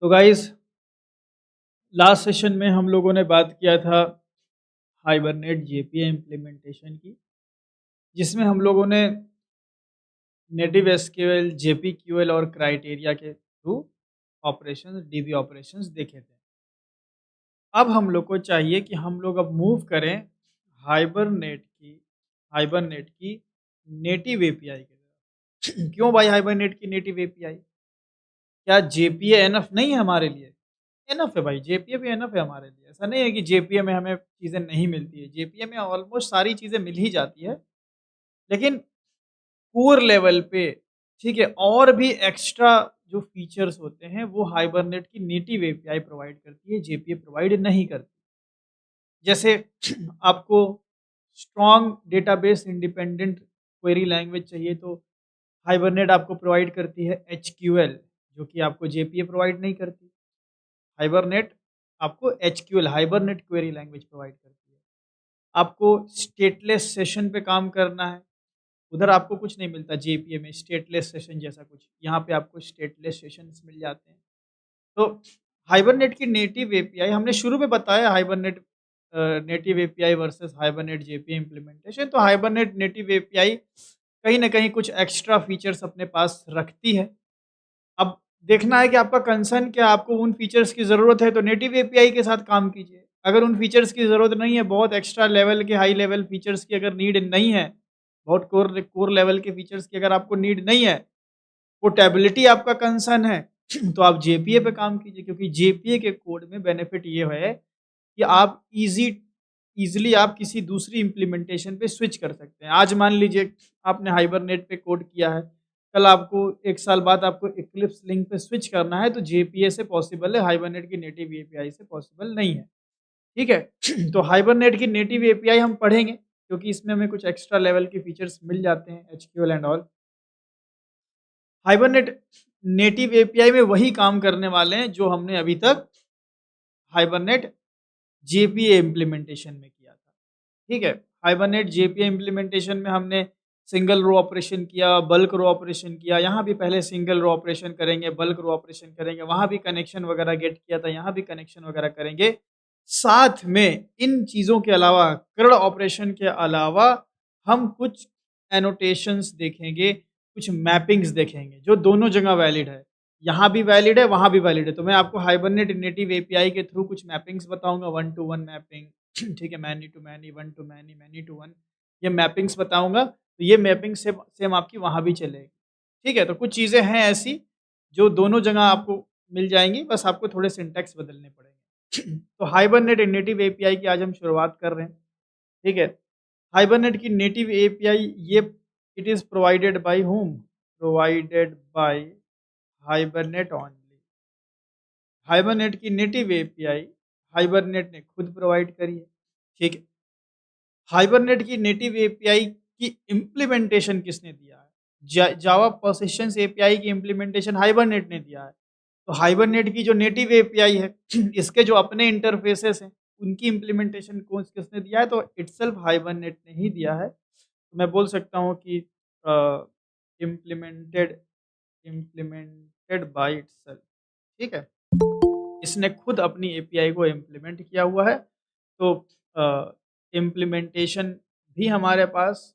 तो guys, last session में हम लोगों ने बात किया था हाइबरनेट जेपीए इम्प्लीमेंटेशन की, जिसमें हम लोगों ने नेटिव एसक्यूएल, जेपीक्यूएल और क्राइटेरिया के थ्रू ऑपरेशंस, डीबी ऑपरेशंस देखे थे। अब हम लोग को चाहिए कि हम लोग अब मूव करें हाइबरनेट की नेटिव एपीआई की तरफ। क्यों भाई हाइबरनेट की नेटिव एपीआई? क्या जेपीए एनफ नहीं है हमारे लिए? एनफ है भाई, जेपीए भी एनफ है हमारे लिए। ऐसा नहीं है कि जेपीए में हमें चीज़ें नहीं मिलती है, जेपीए में ऑलमोस्ट सारी चीज़ें मिल ही जाती है। लेकिन कोर लेवल पे, ठीक है, और भी एक्स्ट्रा जो फीचर्स होते हैं वो हाइबरनेट की नेटिव एपीआई प्रोवाइड करती है, जेपीए प्रोवाइड नहीं करती। जैसे आपको strong database independent query language चाहिए तो हाइबरनेट आपको प्रोवाइड करती है एचक्यूएल, जो कि आपको जेपीए प्रोवाइड नहीं करती। हाइबरनेट आपको एचक्यूएल, हाइबरनेट क्वेरी लैंग्वेज प्रोवाइड करती है। आपको स्टेटलेस सेशन पे काम करना है, उधर आपको कुछ नहीं मिलता जेपीए में स्टेटलेस सेशन जैसा कुछ, यहाँ पे आपको स्टेटलेस सेशंस मिल जाते हैं। तो हाइबरनेट की नेटिव एपीआई हमने शुरू में बताया, hibernate native API versus hibernate JPA implementation. तो हाइबरनेट नेटिव एपीआई कहीं न कहीं कुछ एक्स्ट्रा फीचर्स अपने पास रखती है। अब देखना है कि आपका कंसर्न क्या है, आपको उन फीचर्स की ज़रूरत है तो नेटिव एपीआई के साथ काम कीजिए। अगर उन फीचर्स की ज़रूरत नहीं है, बहुत एक्स्ट्रा लेवल के हाई लेवल फीचर्स की अगर नीड नहीं है, बहुत कोर कोर लेवल के फीचर्स की अगर आपको नीड नहीं है, पोर्टेबिलिटी आपका कंसर्न है, तो आप जेपीए पे काम कीजिए, क्योंकि जेपीए के कोड में बेनिफिट ये है कि आप ईज़िली आप किसी दूसरी इम्प्लीमेंटेशन पे स्विच कर सकते हैं। आज मान लीजिए आपने हाइबरनेट पे कोड किया है, कल आपको 1 साल बाद आपको इक्लिप्स लिंक पे स्विच करना है तो जेपीए से पॉसिबल है, हाइबरनेट की नेटिव एपीआई से पॉसिबल नहीं है। ठीक है? तो हाइबरनेट की नेटिव एपीआई हम पढ़ेंगे, क्योंकि इसमें हमें कुछ एक्स्ट्रा लेवल के फीचर्स मिल जाते हैं, HQL and all. Hibernate native API में वही काम करने वाले हैं जो हमने अभी तक हाइबरनेट जेपीए इम्प्लीमेंटेशन में किया था। ठीक है? हाइबरनेट जेपीए इम्प्लीमेंटेशन में हमने सिंगल रो ऑपरेशन किया, बल्क रो ऑपरेशन किया, यहाँ भी पहले सिंगल रो ऑपरेशन करेंगे, बल्क रो ऑपरेशन करेंगे, वहाँ भी कनेक्शन वगैरह गेट किया था, यहाँ भी कनेक्शन वगैरह करेंगे। साथ में इन चीज़ों के अलावा, CRUD ऑपरेशन के अलावा हम कुछ एनोटेशंस देखेंगे, कुछ मैपिंग्स देखेंगे, जो दोनों जगह वैलिड है। यहाँ भी वैलिड है, वहाँ भी वैलिड है। तो मैं आपको हाइबरनेट नेटिव एपीआई के थ्रू कुछ मैपिंग्स बताऊँगा, वन टू वन मैपिंग, ठीक है, many to many, one to many, many to one, ये मैपिंग्स बताऊँगा। तो ये मैपिंग सेम सेम आपकी वहाँ भी चलेगी। ठीक है? तो कुछ चीज़ें हैं ऐसी जो दोनों जगह आपको मिल जाएँगी, बस आपको थोड़े सिंटैक्स बदलने पड़ेंगे। तो हाइबरनेट नेटिव एपीआई की आज हम शुरुआत कर रहे हैं। ठीक है? हाइबरनेट की नेटिव एपीआई ये it is provided by whom? Provided by hibernate only. Hibernate की नेटिव एपीआई हाइबरनेट ने खुद प्रोवाइड करी है। ठीक है? हाइबरनेट की नेटिव एपीआई की इम्प्लीमेंटेशन किसने दिया है? जावा पर्सिस्टेंस एपीआई की इम्प्लीमेंटेशन हाइबरनेट ने दिया है। तो हाइबरनेट की जो नेटिव एपीआई है, इसके जो अपने इंटरफेसेस हैं, उनकी इम्प्लीमेंटेशन कौन किसने दिया है? तो इटसेल्फ हाइबरनेट ने ही दिया है। तो मैं बोल सकता हूँ कि इम्प्लीमेंटेड इम्प्लीमेंटेड बाय इटसेल्फ। ठीक है? इसने खुद अपनी एपीआई को इम्प्लीमेंट किया हुआ है। तो इम्प्लीमेंटेशन भी हमारे पास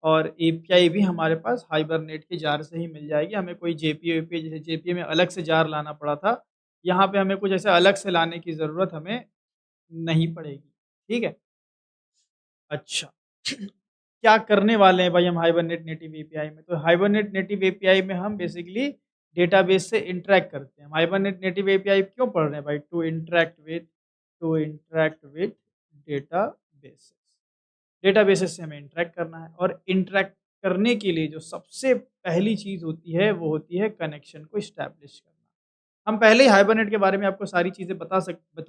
और एपीआई भी हमारे पास हाइबरनेट के जार से ही मिल जाएगी। हमें कोई जेपीए वेपीए, जैसे जेपीए में अलग से जार लाना पड़ा था, यहाँ पे हमें कुछ ऐसे अलग से लाने की ज़रूरत हमें नहीं पड़ेगी। ठीक है? अच्छा। क्या करने वाले हैं भाई हम हाइबरनेट नेटिव एपीआई में? तो हाइबरनेट नेटिव एपीआई में हम बेसिकली डेटाबेस से इंटरैक्ट करते हैं। हाइबरनेट नेटिव एपीआई क्यों पढ़ रहे हैं भाई? To interact with databases. Databases से हमें इंटरैक्ट करना है, और इंटरैक्ट करने के लिए जो सबसे पहली चीज़ होती है वो होती है कनेक्शन को एस्टैब्लिश करना। हम पहले ही हाइबरनेट के बारे में आपको सारी चीज़ें बता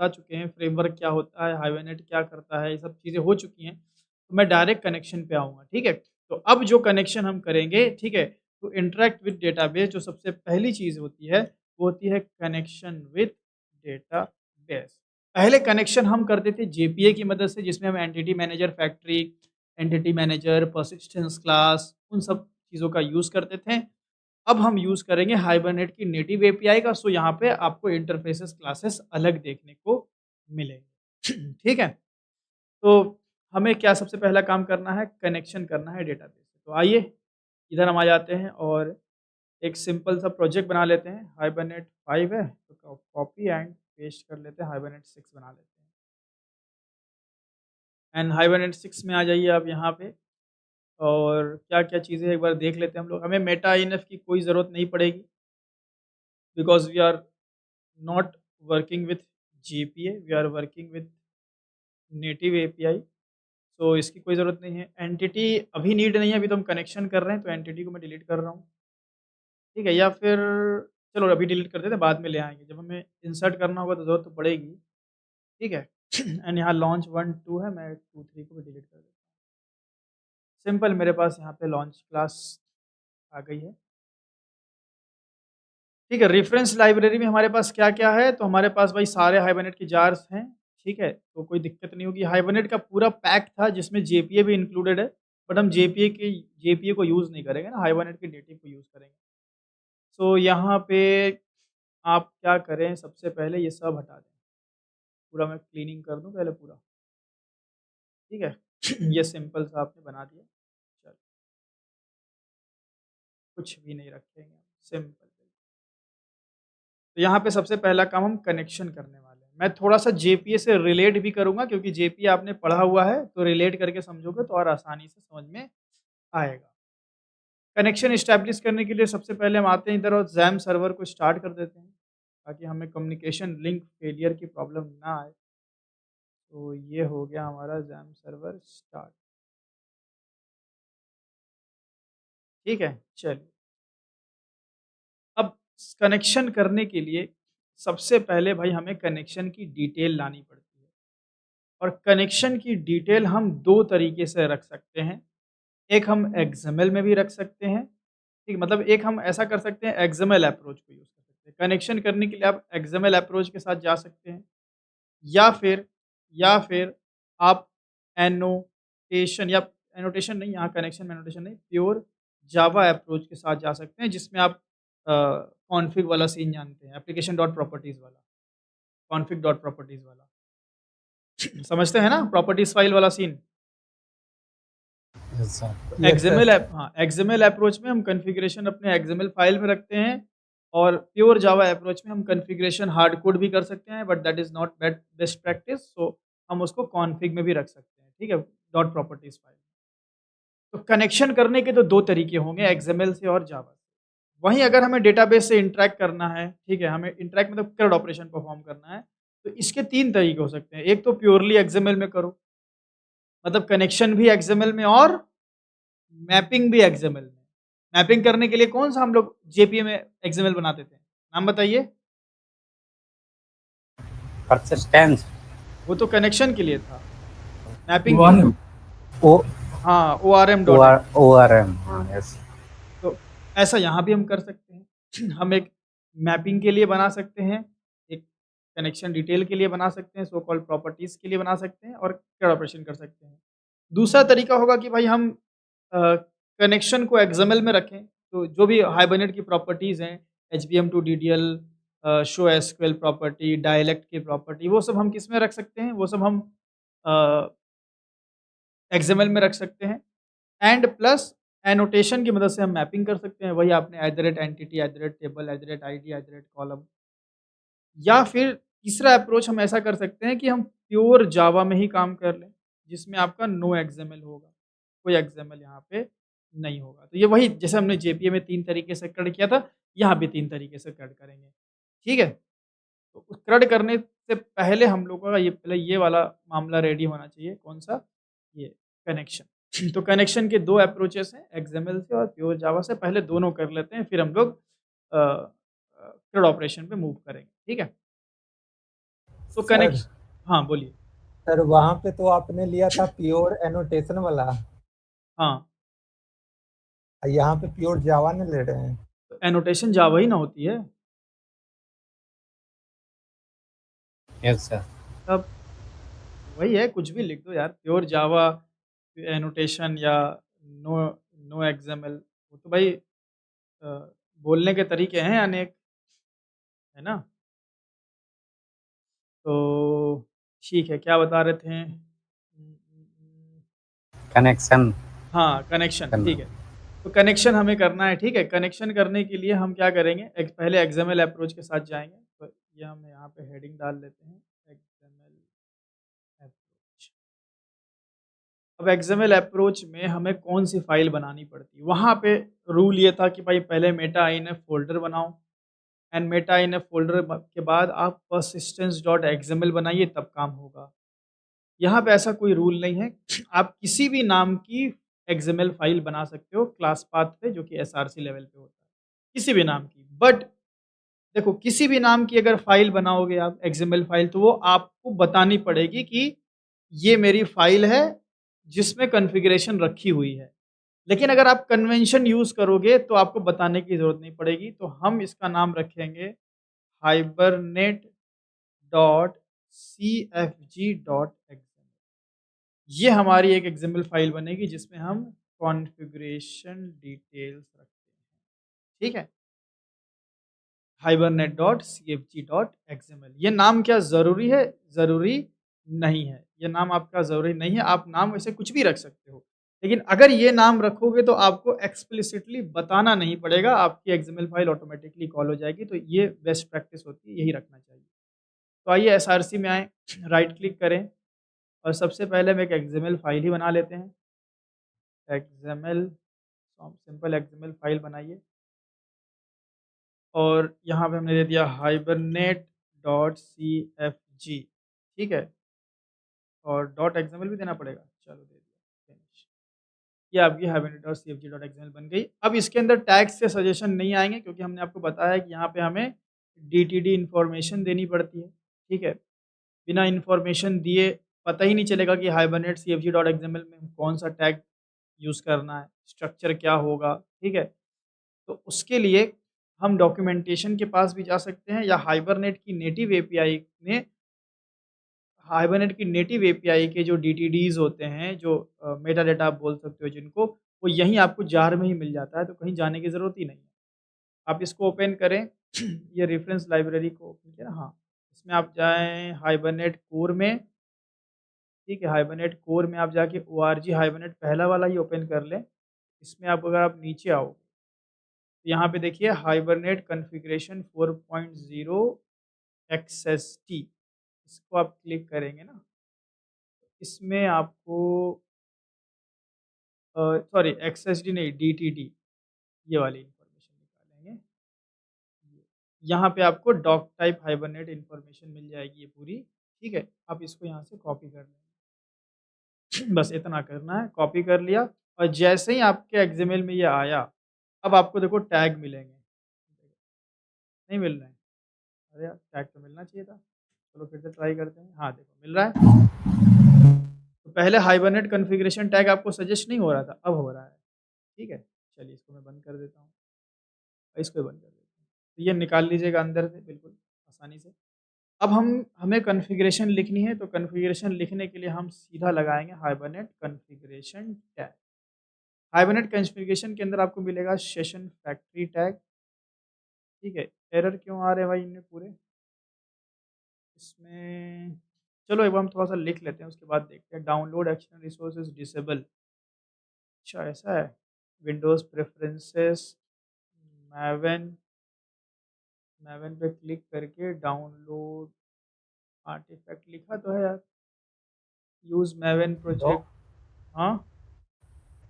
चुके हैं, फ्रेमवर्क क्या होता है, हाइबरनेट क्या करता है, ये सब चीज़ें हो चुकी हैं। तो मैं डायरेक्ट कनेक्शन पे आऊँगा, ठीक है? तो अब जो कनेक्शन हम करेंगे, ठीक है? तो इंटरैक्ट विद डेटाबेस जो सबसे पहली चीज़ होती है, वो होती है कनेक्शन विद डेटाबेस। पहले कनेक्शन हम करते थे जेपीए की मदद से, जिसमें हम entity manager factory, entity manager, persistence class, उन सब चीज़ों का यूज़ करते थे। अब हम यूज़ करेंगे हाइबरनेट की नेटिव एपीआई का, सो यहाँ पे आपको इंटरफेसेस क्लासेस अलग देखने को मिलेंगे। ठीक है? तो हमें क्या सबसे पहला काम करना है, कनेक्शन करना है डेटाबेस से। तो आइए, इधर हम आ जाते हैं और एक सिंपल सा प्रोजेक्ट बना लेते हैं। हाइबरनेट 5 है, तो कॉपी एंड पेस्ट कर लेते हैं, हाइबरनेट 6 बना लेते हैं। एंड हाइबरनेट 6 में आ जाइए आप यहाँ पे और क्या-क्या चीज़ें एक बार देख लेते हैं हम लोग। हमें मेटा इनफ की कोई ज़रूरत नहीं पड़ेगी because we are not working with JPA, we are working with native API, so इसकी कोई ज़रूरत नहीं है। एंटिटी अभी नीड नहीं है, अभी तो हम कनेक्शन कर रहे हैं, तो एंटिटी को मैं डिलीट कर रहा हूँ। ठीक है? या फिर चलो अभी डिलीट कर देते हैं, बाद में ले आएँगे। जब हमें इंसर्ट करना होगा तो ज़रूरत तो पड़ेगी। ठीक है? एंड यहाँ लॉन्च 1, 2 है, मैं 2, 3 को भी डिलीट कर देता हूँ। सिंपल मेरे पास यहाँ पे लॉन्च क्लास आ गई है। ठीक है, रेफ़रेंस लाइब्रेरी में हमारे पास क्या-क्या है, तो हमारे पास भाई सारे हाइबरनेट के जार्स हैं, ठीक है? तो कोई दिक्कत नहीं होगी। हाइबरनेट का पूरा पैक था जिसमें जेपीए भी इंक्लूडेड है, बट हम जेपीए को यूज़ नहीं करेंगे ना, हाइबरनेट के नेटिव को यूज़ करेंगे। सो यहाँ पे आप क्या करें, सबसे पहले ये सब हटा दें। पूरा मैं क्लीनिंग कर दूँ पहले पूरा, ठीक है? ये सिंपल सा आपने बना दिया। चलो, कुछ भी नहीं रखेंगे, सिंपल। तो यहाँ पे सबसे पहला काम हम कनेक्शन करने वाले हैं। मैं थोड़ा-सा जेपीए से रिलेट भी करूँगा क्योंकि जेपीए आपने पढ़ा हुआ है, तो रिलेट करके समझोगे तो और आसानी से समझ में आएगा। कनेक्शन एस्टैब्लिश करने के लिए सबसे पहले हम आते हैं इधर और ज़ैम सर्वर को स्टार्ट कर देते हैं, ताकि हमें कम्युनिकेशन लिंक फेलियर की प्रॉब्लम ना आए। तो ये हो गया हमारा ज़ैम सर्वर स्टार्ट, ठीक है? चलिए, अब कनेक्शन करने के लिए सबसे पहले भाई हमें कनेक्शन की डिटेल लानी पड़ती है। और कनेक्शन की डिटेल हम 2 तरीके से रख सकते हैं। एक हम एक्सएमएल में भी रख सकते हैं, ठीक है? मतलब एक हम ऐसा कर सकते हैं, एक्सएमएल अप्रोच को यूज़ कर सकते हैं। कनेक्शन करने के लिए आप एक्सएमएल अप्रोच के साथ जा सकते हैं या फिर आप एनोटेशन या एनोटेशन नहीं, यहाँ कनेक्शन में एनोटेशन नहीं, प्योर जावा अप्रोच के साथ जा सकते हैं जिसमें आप कॉन्फिग वाला सीन जानते हैं, एप्लीकेशन डॉट प्रॉपर्टीज़ वाला, कॉन्फिग डॉट प्रॉपर्टीज़ वाला। समझते हैं ना प्रॉपर्टीज़ फाइल वाला scene? Yes sir. Yes sir. XML approach में हम कॉन्फ़िगरेशन अपने एक्सएमएल फ़ाइल में रखते हैं और प्योर जावा अप्रोच में हम कॉन्फ़िगरेशन हार्ड कोड भी कर सकते हैं, but that is not best practice, so हम उसको कॉन्फ़िग में भी रख सकते हैं, ठीक है? Dot properties file. तो कनेक्शन करने के तो 2 तरीके होंगे, एक्सएमएल से और जावा से। वहीं अगर हमें डेटाबेस से इंटरैक्ट करना है, ठीक है? हमें इंटरैक्ट मतलब CRUD ऑपरेशन परफ़ॉर्म करना है, तो इसके 3 तरीके हो सकते हैं। एक तो प्योरली एक्सएमएल में करो, मतलब कनेक्शन भी एक्सएमएल में और मैपिंग भी एक्सएमएल में। मैपिंग करने के लिए कौन-सा हम लोग जेपीए में एक्सएमएल बनाते थे? नाम बताइए? परसिस्टेंस। वो तो कनेक्शन के लिए था। मैपिंग क्या है? वन ओ हाँ, ORM O dot R X. O R M. हाँ यस। तो ऐसा यहाँ भी हम कर सकते हैं। हम एक मैपिंग के लिए बना सकते हैं, एक कनेक्शन डिटेल के लिए बना सकते हैं, सो कॉल्ड प्रॉपर्टीज़ के लिए बना सकते हैं और CRUD ऑपरेशन कर सकते हैं। दूसरा तरीका होगा कि भाई हम अ, कनेक्शन को एक्सएमएल में रखें, तो जो भी हाइबरनेट की प्रॉपर्टीज़ हैं, HBM to DDL, show SQL property, dialect की प्रॉपर्टी, वो सब हम किस में रख सकते हैं? वो सब हम अ, एक्सएमएल में रख सकते हैं एंड प्लस एनोटेशन की मदद से हम मैपिंग कर सकते हैं। वही आपने @एंटिटी, @टेबल, @आईडी, @कॉलम, या फिर तीसरा अप्रोच हम ऐसा कर सकते हैं कि हम प्योर जावा में ही काम कर लें, जिसमें आपका नो एक्सएमएल होगा। कोई एक्सएमएल यहाँ पे नहीं होगा। तो ये वही जैसे हमने जेपीए में 3 तरीके से CRUD किया था, यहाँ भी 3 तरीके से CRUD करेंगे। ठीक है? तो उस CRUD करने से पहले हम लोगों का ये वाला मामला रेडी होना चाहिए, कौन-सा? ये कनेक्शन। तो कनेक्शन के 2 अप्रोचेस हैं, एक्सएमएल से और प्योर जावा से। पहले दोनों कर लेते हैं, फिर हम लोग CRUD ऑपरेशन पे मूव करेंगे। ठीक है? तो सर हाँ, बोलिए। सर वहाँ पे तो आपने लिया था प्योर एनोटेशन वाला, हाँ, यहाँ पे प्योर जावा ने ले रहे हैं। तो एनोटेशन जावा ही ना होती है। Yes sir. तब वही है, कुछ भी लिख दो यार, प्योर जावा एनोटेशन या नो नो एक्सएमएल, वो तो भाई बोलने के तरीके हैं अनेक, है ना? तो ठीक है, क्या बता रहे थे? कनेक्शन हाँ, कनेक्शन, करना। ठीक है। तो कनेक्शन हमें करना है, ठीक है? कनेक्शन करने के लिए हम क्या करेंगे? पहले एक्सएमएल अप्रोच के साथ जाएँगे, तो ये हम यहाँ पे हेडिंग डाल लेते हैं, एक्सएमएल अप्रोच। अब एक्सएमएल अप्रोच में हमें कौन-सी फ़ाइल बनानी पड़ती है? वहाँ पे रूल ये था कि भाई पहले मेटा आईएनएफ फ़ोल्डर बनाओ एंड मेटा आईएनएफ फ़ोल्डर के बाद आप पर्सिस्टेंस डॉट एक्सएमएल बनाइए, तब काम होगा। यहाँ पे ऐसा कोई रूल नहीं है। आप किसी भी नाम की एक्सएमएल फ़ाइल बना सकते हो क्लास पाथ पे, जो कि एसआरसी लेवल पे होता है। किसी भी नाम की। बट देखो, किसी भी नाम की अगर फ़ाइल बनाओगे आप एक्सएमएल फ़ाइल, तो वो आपको बतानी पड़ेगी कि ये मेरी फ़ाइल है जिसमें कॉन्फ़िगरेशन रखी हुई है। लेकिन अगर आप कन्वेंशन यूज़ करोगे तो आपको बताने की ज़रूरत नहीं पड़ेगी। तो हम इसका नाम रखेंगे hibernate dot CFG dot XML. ये हमारी एक एक्सएमएल फ़ाइल बनेगी जिसमें हम कॉन्फ़िगरेशन डिटेल्स रखते हैं। ठीक है? hibernate.cfg.xml। ये नाम क्या ज़रूरी है? ज़रूरी नहीं है। ये नाम आपका ज़रूरी नहीं है, आप नाम वैसे कुछ भी रख सकते हो। लेकिन अगर ये नाम रखोगे तो आपको एक्सप्लिसिटली बताना नहीं पड़ेगा, आपकी एक्सएमएल फाइल ऑटोमैटिकली कॉल हो जाएगी, तो ये बेस्ट प्रैक्टिस होती है, यही रखना चाहिए। तो आइए एसआरसी में आएँ, राइट क्लिक करें और सबसे पहले हम एक एक्सएमएल फाइल ही बना लेते हैं। एक्सएमएल सिंपल एक्सएमएल फाइल बनाइए और यहाँ पे हमने दे दिया hibernate.cfg, ठीक है? और डॉट एक्सएमएल भी देना पड़ेगा, चलो दे दिया, फिनिश। ये आपकी hibernate.cfg.xml बन गई। अब इसके अंदर टैग्स से सजेशन नहीं आएँगे क्योंकि हमने आपको बताया कि यहाँ पे हमें डीटीडी इन्फॉर्मेशन देनी पड़ती है, ठीक है? बिना इन्फॉर्मेशन दिए पता ही नहीं चलेगा कि hibernate.cfg.xml में कौन-सा टैग यूज़ करना है, स्ट्रक्चर क्या होगा, ठीक है? तो उसके लिए हम डॉक्यूमेंटेशन के पास भी जा सकते हैं या हाइबरनेट की नेटिव एपीआई के जो डीटीडीज़ होते हैं, जो मेटा डेटा आप बोल सकते हो जिनको, वो यहीं आपको जार में ही मिल जाता है, तो कहीं जाने की ज़रूरत ही नहीं है। आप इसको ओपन करें, ये रेफ़रेंस लाइब्रेरी को ओपन किया ना, हाँ, इसमें आप जाएँ हाइबरनेट कोर में, ठीक है? हाइबरनेट कोर में आप जाके ओआरजी हाइबरनेट पहला वाला ही ओपन कर लें। इसमें आप अगर आप नीचे आओ, तो यहाँ पे देखिए हाइबरनेट कॉन्फ़िगरेशन 4.0 एक्सएसटी, इसको आप क्लिक करेंगे ना, इसमें आपको सॉरी एक्सएसडी नहीं, डीटीडी, ये वाली इन्फॉर्मेशन निकालेंगे। यहाँ पे आपको डॉक टाइप हाइबरनेट इन्फॉर्मेशन मिल जाएगी ये पूरी, ठीक है? आप इसको यहाँ से कॉपी कर लेंगे। बस इतना करना है, कॉपी कर लिया और जैसे ही आपके एक्सएमएल में ये आया, अब आपको देखो टैग मिलेंगे। नहीं मिल रहे हैं? अरे यार! टैग तो मिलना चाहिए था। चलो फिर से ट्राई करते हैं। हाँ, देखो मिल रहा है। तो पहले हाइबरनेट कॉन्फ़िगरेशन टैग आपको सजेस्ट नहीं हो रहा था, अब हो रहा है। ठीक है? चलिए इसको मैं बंद कर देता हूँ। इसको भी बंद कर देता हूँ। तो ये निकाल लीजिएगा अंदर से बिल्कुल आसानी से। अब हमें कॉन्फ़िगरेशन लिखनी है, तो कॉन्फ़िगरेशन लिखने के लिए हम सीधा लगाएँगे hibernate configuration tag. Hibernate configuration के अंदर आपको मिलेगा सेशन फैक्ट्री टैग, ठीक है? एरर क्यों आ रहे हैं भाई इनमें पूरे? इसमें चलो एक बार हम थोड़ा-सा लिख लेते हैं, उसके बाद देखते हैं। डाउनलोड एक्सटर्नल रिसोर्सेज़ डिसेबल, अच्छा ऐसा है? विंडोज़ प्रेफ़रेंसेस, मैवेन मैवेन पे क्लिक करके डाउनलोड आर्टिफ़ैक्ट लिखा तो है यार, यूज़ मैवेन डॉ प्रोजेक्ट। हाँ,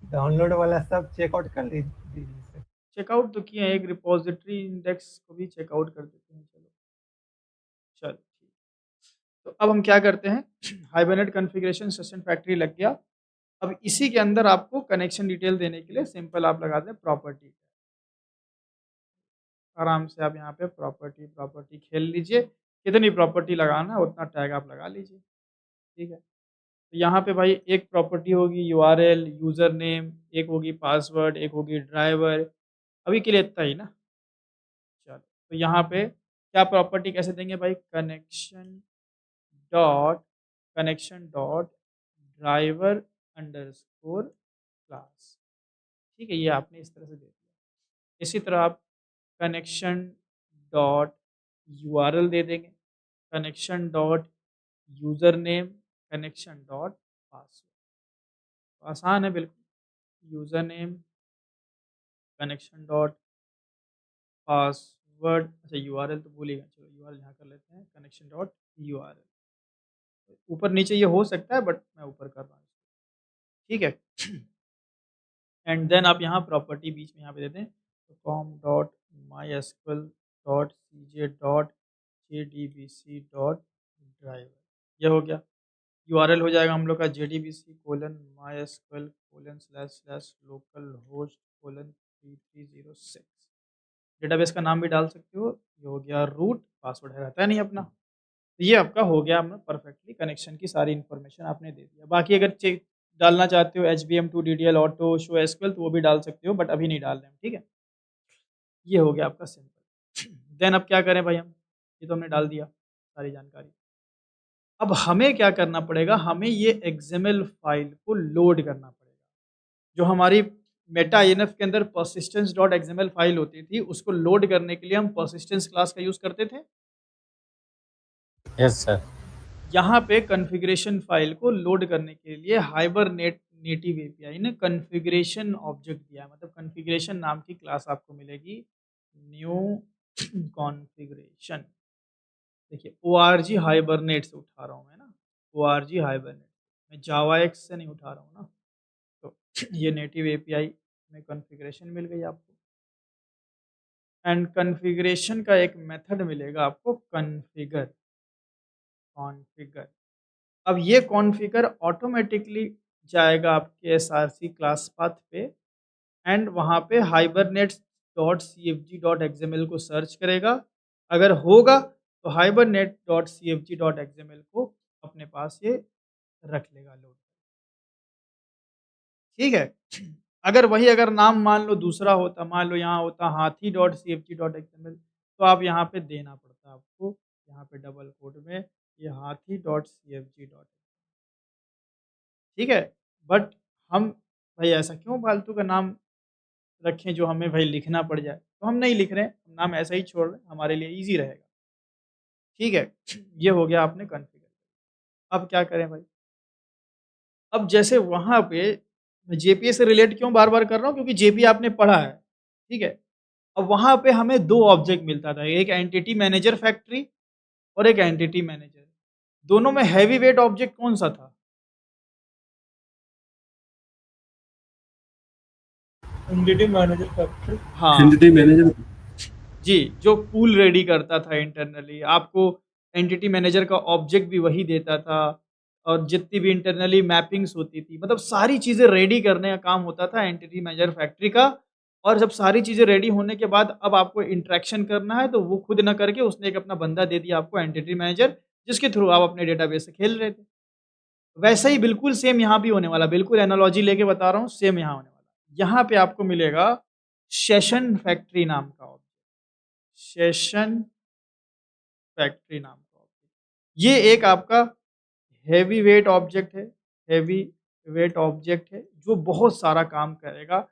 डाउनलोड वाला सब चेकआउट कर दीजिए। चेकआउट तो किए हैं, एक रिपॉज़िटरी इंडेक्स को भी चेकआउट कर देते हैं, चलो। चलो ठीक। तो अब हम क्या करते हैं, हाइबरनेट कॉन्फ़िगरेशन सेशन फैक्ट्री लग गया। अब इसी के अंदर आपको कनेक्शन डिटेल देने के लिए सिंपल आप लगा दें प्रॉपर्टी। आराम से आप यहाँ पे प्रॉपर्टी खेल लीजिए, कितनी प्रॉपर्टी लगाना है उतना टैग आप लगा लीजिए, ठीक है? तो यहाँ पे भाई एक प्रॉपर्टी होगी यूआरएल, यूज़र नेम, एक होगी पासवर्ड, एक होगी ड्राइवर, अभी के लिए इतना ही ना? चलो, तो यहाँ पे क्या प्रॉपर्टी कैसे देंगे भाई, dot connection dot driver underscore class, ठीक है? ये आपने इस तरह से दे दिया। इसी तरह आप कनेक्शन डॉट यूआरएल दे देंगे, connection dot user name, connection dot password. आसान है बिल्कुल। User name, connection dot password, अच्छा यूआरएल तो भूल ही गए, चलो यूआरएल यहाँ कर लेते हैं, कनेक्शन डॉट यूआरएल। ऊपर नीचे ये हो सकता है बट मैं ऊपर कर रहा हूँ, ठीक है। एंड देन आप यहाँ प्रॉपर्टी बीच में यहाँ पे देते हैं, तो com dot my SQL dot C J dot J D B C dot driver, यह हो गया। यूआरएल हो जाएगा हम लोग का JDBC://localhost:3306। डेटाबेस का नाम भी डाल सकते हो। ये हो गया रूट, पासवर्ड है रहता है नहीं अपना। तो ये आपका हो गया, हमने परफेक्टली कनेक्शन की सारी इन्फॉर्मेशन आपने दे दिया। बाकी अगर चेक डालना चाहते हो HBM2 DDL auto show SQL तो वो भी डाल सकते हो, बट अभी नहीं डाल रहे हैं, ठीक है। ये हो गया आपका सिंपल। देन अब क्या करें भाई हम, ये तो हमने डाल दिया सारी जानकारी। अब हमें क्या करना पड़ेगा, हमें ये XML फाइल को लोड करना पड़ेगा। जो हमारी मेटा INF के अंदर persistence.xml फाइल होती थी, उसको लोड करने के लिए हम persistence क्लास का यूज़ करते थे। Yes, sir. यहाँ पे कॉन्फ़िगरेशन फाइल को लोड करने के लिए हाइबरनेट नेटिव API ने कॉन्फ़िगरेशन ऑब्जेक्ट दिया है, मतलब कॉन्फ़िगरेशन नाम की क्लास आपको मिलेगी, न्यू कॉन्फ़िगरेशन। देखिए org हाइबरनेट से उठा रहा हूँ मैं ना, org हाइबरनेट, मैं जावाएक्स से नहीं उठा रहा हूँ ना। तो ये नेटिव API में कॉन्फ़िगरेशन मिल गई आपको। एंड कॉन्फ़िगरेशन का एक मेथड मिलेगा आपको कॉन्फ़िगर। अब ये कॉन्फ़िगर ऑटोमेटिकली जाएगा आपके src क्लास पाथ पे एंड वहाँ पे hibernate.cfg.xml को सर्च करेगा। अगर होगा तो hibernate.cfg.xml को अपने पास ये रख लेगा लोड, ठीक है। अगर नाम मान लो दूसरा होता, मान लो यहाँ होता हाथी.cfg.xml, तो आप यहाँ पे देना पड़ता आपको, यहाँ पे डबल कोट में ये हाथी.cfg. ठीक है। बट हम भाई ऐसा क्यों फालतू का नाम रखें जो हमें भाई लिखना पड़ जाए, तो हम नहीं लिख रहे हैं, हम नाम ऐसा ही छोड़ रहे हैं, हमारे लिए ईज़ी रहेगा, ठीक है। ये हो गया आपने कॉन्फ़िगर। अब क्या करें भाई? अब जैसे वहाँ पे मैं जेपीए से रिलेट क्यों बार-बार कर रहा हूँ, क्योंकि जेपीए आपने पढ़ा है, ठीक है। अब वहाँ पे हमें 2 ऑब्जेक्ट मिलता था, एक एंटिटी मैनेजर फैक्ट्री और एक एंटिटी मैनेजर। दोनों में हेवी वेट ऑब्जेक्ट कौन-सा था? Entity manager factory. हाँ। Entity manager. जी, जो पूल रेडी करता था इंटरनली, आपको एंटिटी मैनेजर का ऑब्जेक्ट भी वही देता था और जितनी भी इंटरनली मैपिंग्स होती थी, मतलब सारी चीज़ें रेडी करने का काम होता था एंटिटी मैनेजर फैक्ट्री का। और जब सारी चीज़ें रेडी होने के बाद अब आपको इंटरैक्शन करना है, तो वो खुद ना करके उसने एक अपना बंदा दे दिया आपको एंटिटी मैनेजर, जिसके थ्रू आप अपने डेटाबेस से खेल रहे थे। वैसा ही बिल्कुल सेम यहाँ भी होने वाला, बिल्कुल एनालॉजी लेके बता रहा हूँ, सेम यहाँ होने वाला। यहाँ पे आपको मिलेगा सेशन फैक्ट्री नाम का ऑब्जेक्ट, सेशन फैक्ट्री नाम का ऑब्जेक्ट। ये एक आपका हेवी वेट ऑब्जेक्ट है, हेवी वेट ऑब्जेक्ट है जो बहुत सारा काम करेगा,